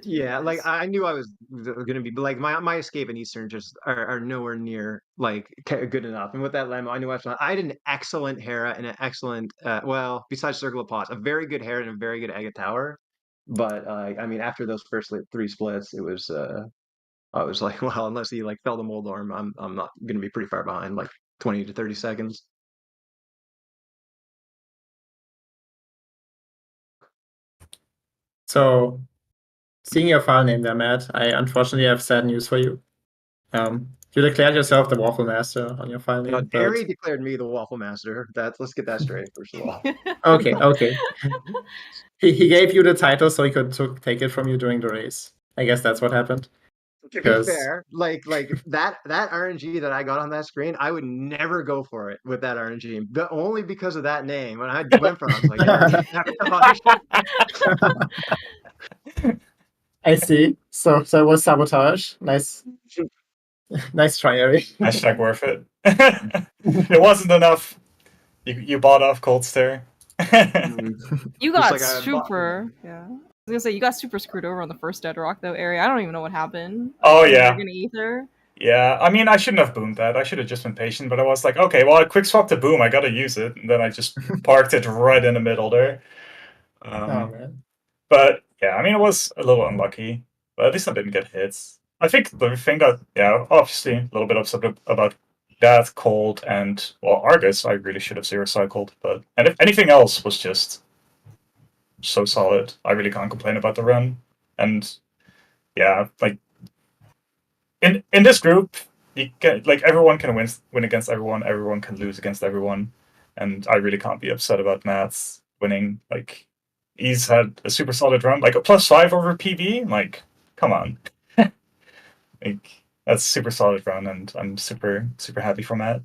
Yeah, like I knew I was gonna be like my escape and Eastern just are nowhere near like good enough. And with that Lambo, I knew I had an excellent Hera and an excellent well, besides Circle of Pots, a very good Hera and a very good Agate Tower. But I mean, after those first 3 splits, it was I was like, well, unless he like fell to Moldorm, I'm not gonna be pretty far behind, like 20 to 30 seconds. So, seeing your file name there, Matt, I unfortunately have sad news for you. You declared yourself the Waffle Master on your file name. Harry declared me the Waffle Master. Let's get that straight first of all. Okay. He gave you the title so he could take it from you during the race. I guess that's what happened. To be fair, like that RNG that I got on that screen, I would never go for it with that RNG, but only because of that name. When I went for it, I was like, I see. So it was sabotage. Nice try, Ari. Hashtag worth it. It wasn't enough. You bought off Cold Stare. You got like super. Yeah. I was gonna say you got super screwed over on the first Dead Rock though, Ari. I don't even know what happened. Oh yeah. Gonna ether. Yeah, I mean I shouldn't have boomed that. I should have just been patient, but I was like, okay, well I quick swapped to boom, I gotta use it, and then I just parked it right in the middle there. Oh man. But yeah, I mean it was a little unlucky, but at least I didn't get hits. I think the thing that obviously a little bit upset about that, Cold, and well Argus, I really should have zero cycled, but and if anything else was just so solid. I really can't complain about the run. And yeah, like in this group, you get like everyone can win against everyone can lose against everyone, and I really can't be upset about Matt's winning. Like he's had a super solid run, like a +5 over PB. Like, come on, like that's a super solid run, and I'm super happy for Matt.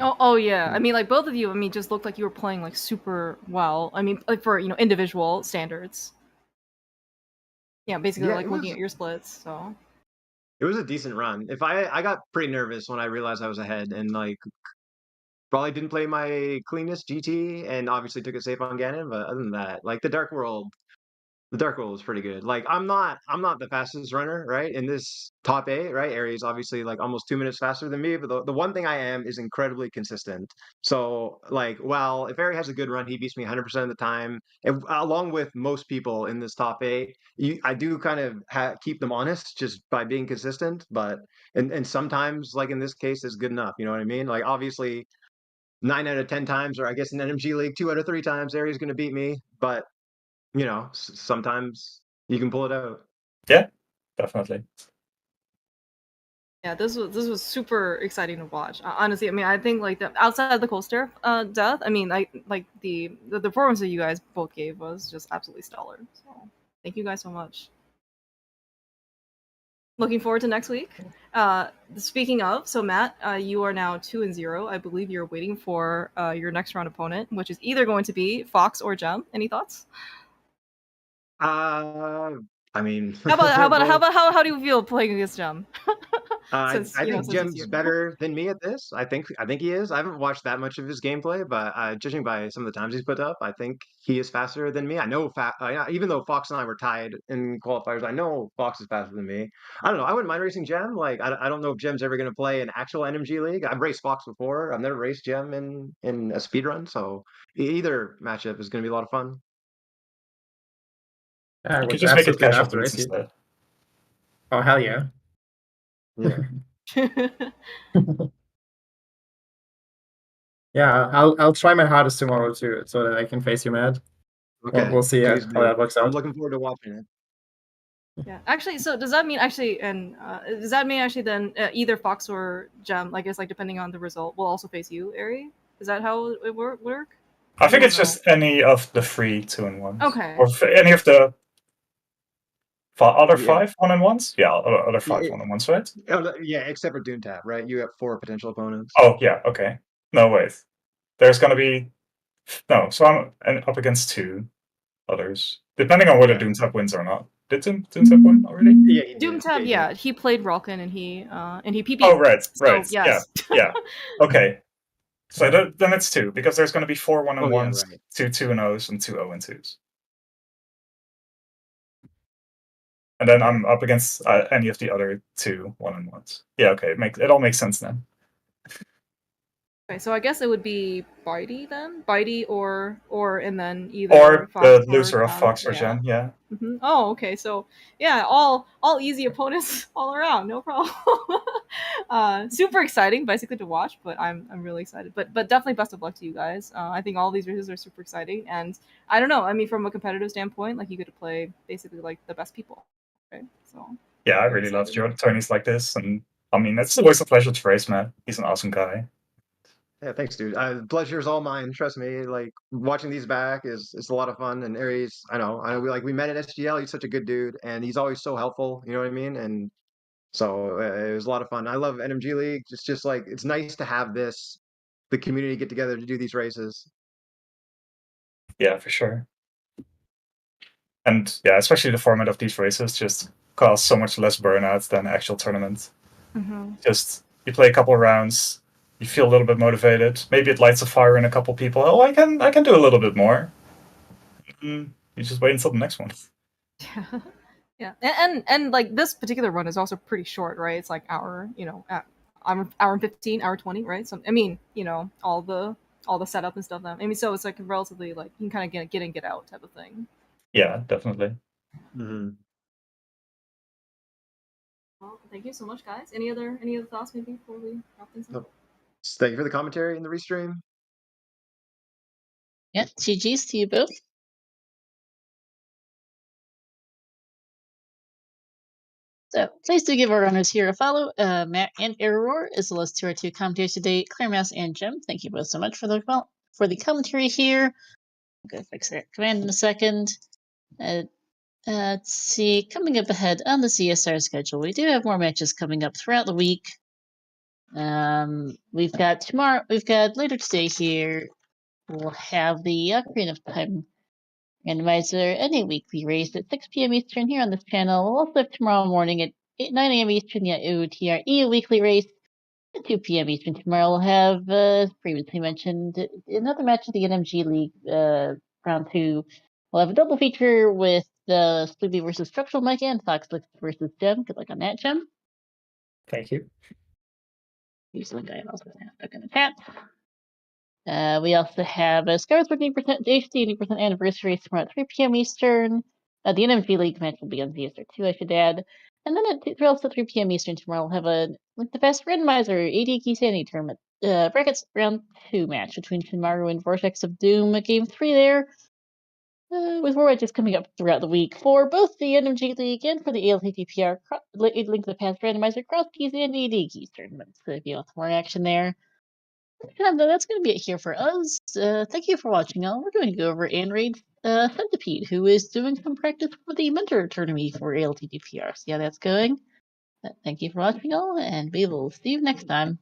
Oh yeah. I mean, like both of you. I mean, just looked like you were playing like super well. I mean, like for individual standards. Yeah, basically like looking at your splits. So it was a decent run. If I got pretty nervous when I realized I was ahead, and like probably didn't play my cleanest GT, and obviously took it safe on Ganon. But other than that, like the Dark World was pretty good. Like I'm not the fastest runner, right? In this top 8, right? Aries obviously like almost 2 minutes faster than me, but the one thing I am is incredibly consistent. So like, well, if Ari has a good run, he beats me 100% of the time. And along with most people in this top 8, I do kind of keep them honest just by being consistent. But and sometimes, like in this case, is good enough. You know what I mean? Like obviously, 9 out of 10 times, or I guess in NMG League, 2 out of 3 times, Ari's going to beat me. But sometimes you can pull it out. Yeah, definitely. Yeah, this was super exciting to watch. Honestly, I mean, I think like outside of the Colster death, I mean, like the performance that you guys both gave was just absolutely stellar. So thank you guys so much. Looking forward to next week. Speaking of, so Matt, you are now 2-0. I believe you're waiting for your next round opponent, which is either going to be Fox or Gem. Any thoughts? I mean, how do you feel playing against Gem? I think Gem's better than me at this. I think he is. I haven't watched that much of his gameplay, but judging by some of the times he's put up, I think he is faster than me. I know, even though Fox and I were tied in qualifiers, I know Fox is faster than me. I don't know. I wouldn't mind racing Gem. Like, I don't know if Gem's ever going to play an actual NMG league. I've raced Fox before. I've never raced Gem in a speedrun, so either matchup is going to be a lot of fun. I you could just make it casual boots instead. Oh hell yeah! Yeah. Yeah, I'll try my hardest tomorrow too, so that I can face you, Matt. Okay, we'll see how that works out. I'm looking forward to watching it. Yeah, actually, so does that mean then either Fox or Gem, I guess, like depending on the result, will also face you, Ari? Is that how it work? I think it's just any of the 3 2-in-1s. Okay. Or any of the Other 5 1-on-1s? Yeah, other 5 1-on-1s, right? Yeah, except for Doontap, right? You have 4 potential opponents. Oh, yeah, okay. No, wait. There's gonna be... No, so I'm up against 2 others. Depending on whether Doontap wins or not. Did Doontap win already? Yeah, he did. Doomtab, yeah, he played Rolkin and he PP'd. Oh, right. So, yes. Yeah. Okay. So then it's 2, because there's going to be 4 1-on-1s, 2 2-0s, and 2 0-2s. And then I'm up against any of the other 2 1-on-1s. Yeah, okay. It all makes sense then. Okay, so I guess it would be Bitey then? Bitey or and then either Or Fox the loser of Fox or Jen, Jen, yeah. Mm-hmm. Oh, okay. So yeah, all easy opponents all around, no problem. Super exciting, basically, to watch. But I'm really excited. But definitely best of luck to you guys. I think all these races are super exciting, and I don't know. I mean, from a competitive standpoint, like you get to play basically like the best people, right? So yeah, I really love tourneys like this, and I mean, it's always a pleasure to race Matt. He's an awesome guy. Yeah, thanks, dude. Pleasure's all mine. Trust me. Like watching these back is a lot of fun. And Aries, I know we met at SGL. He's such a good dude, and he's always so helpful. You know what I mean? And so it was a lot of fun. I love NMG League. It's just like it's nice to have the community get together to do these races. Yeah, for sure. And yeah, especially the format of these races just cause so much less burnout than actual tournaments. Mm-hmm. Just you play a couple of rounds, you feel a little bit motivated. Maybe it lights a fire in a couple people. Oh, I can do a little bit more. You just wait until the next one. Yeah, and like this particular run is also pretty short, right? It's like hour and 15, hour 20, right? So I mean, all the setup and stuff. I mean, so it's like relatively like you can kind of get in, get out type of thing. Yeah, definitely. Mm-hmm. Well, thank you so much, guys. Any other thoughts maybe before we wrap things up? Thank you for the commentary in the restream. Yeah, GG's to you both. So please do give our runners here a follow, Matt and Eriror, as well as to our 2 commentators today, Claire and Jim. Thank you both so much for the commentary here. I'm going to fix that command in a second. Let's see, coming up ahead on the CSR schedule, we do have more matches coming up throughout the week. We've got later today here, we'll have the Ocarina of Time randomizer any weekly race at 6 p.m. Eastern here on this channel. We'll also have tomorrow morning at 9 a.m. Eastern, the OTRE weekly race. At 2 p.m. Eastern tomorrow, we'll have, as previously mentioned, another match of the NMG League, round 2. We'll have a double feature with Sleepy versus Structural Mike and Fox versus Gem. Good luck on that, Gem. Thank you. Use the link I also have in the chat. We also have a Scars 15% HD 80% anniversary tomorrow at 3 p.m. Eastern. The NMG League match will be on ZSR2, I should add. And then at 3 p.m. Eastern tomorrow, we'll have the Fast Randomizer AD Key Sanity Tournament brackets round 2 match between Shinmaru and Vortex of Doom at game 3 there. With more matches coming up throughout the week for both the NMG League and for the ALttP Link to the Past Randomizer Cross Keys and AD Keys tournaments. So if you want more action there. And that's going to be it here for us. Thank you for watching, all. We're going to go over and raid Centipede, who is doing some practice for the Mentor Tournament for ALttPR. See how that's going. Thank you for watching, all, and we will see you next time.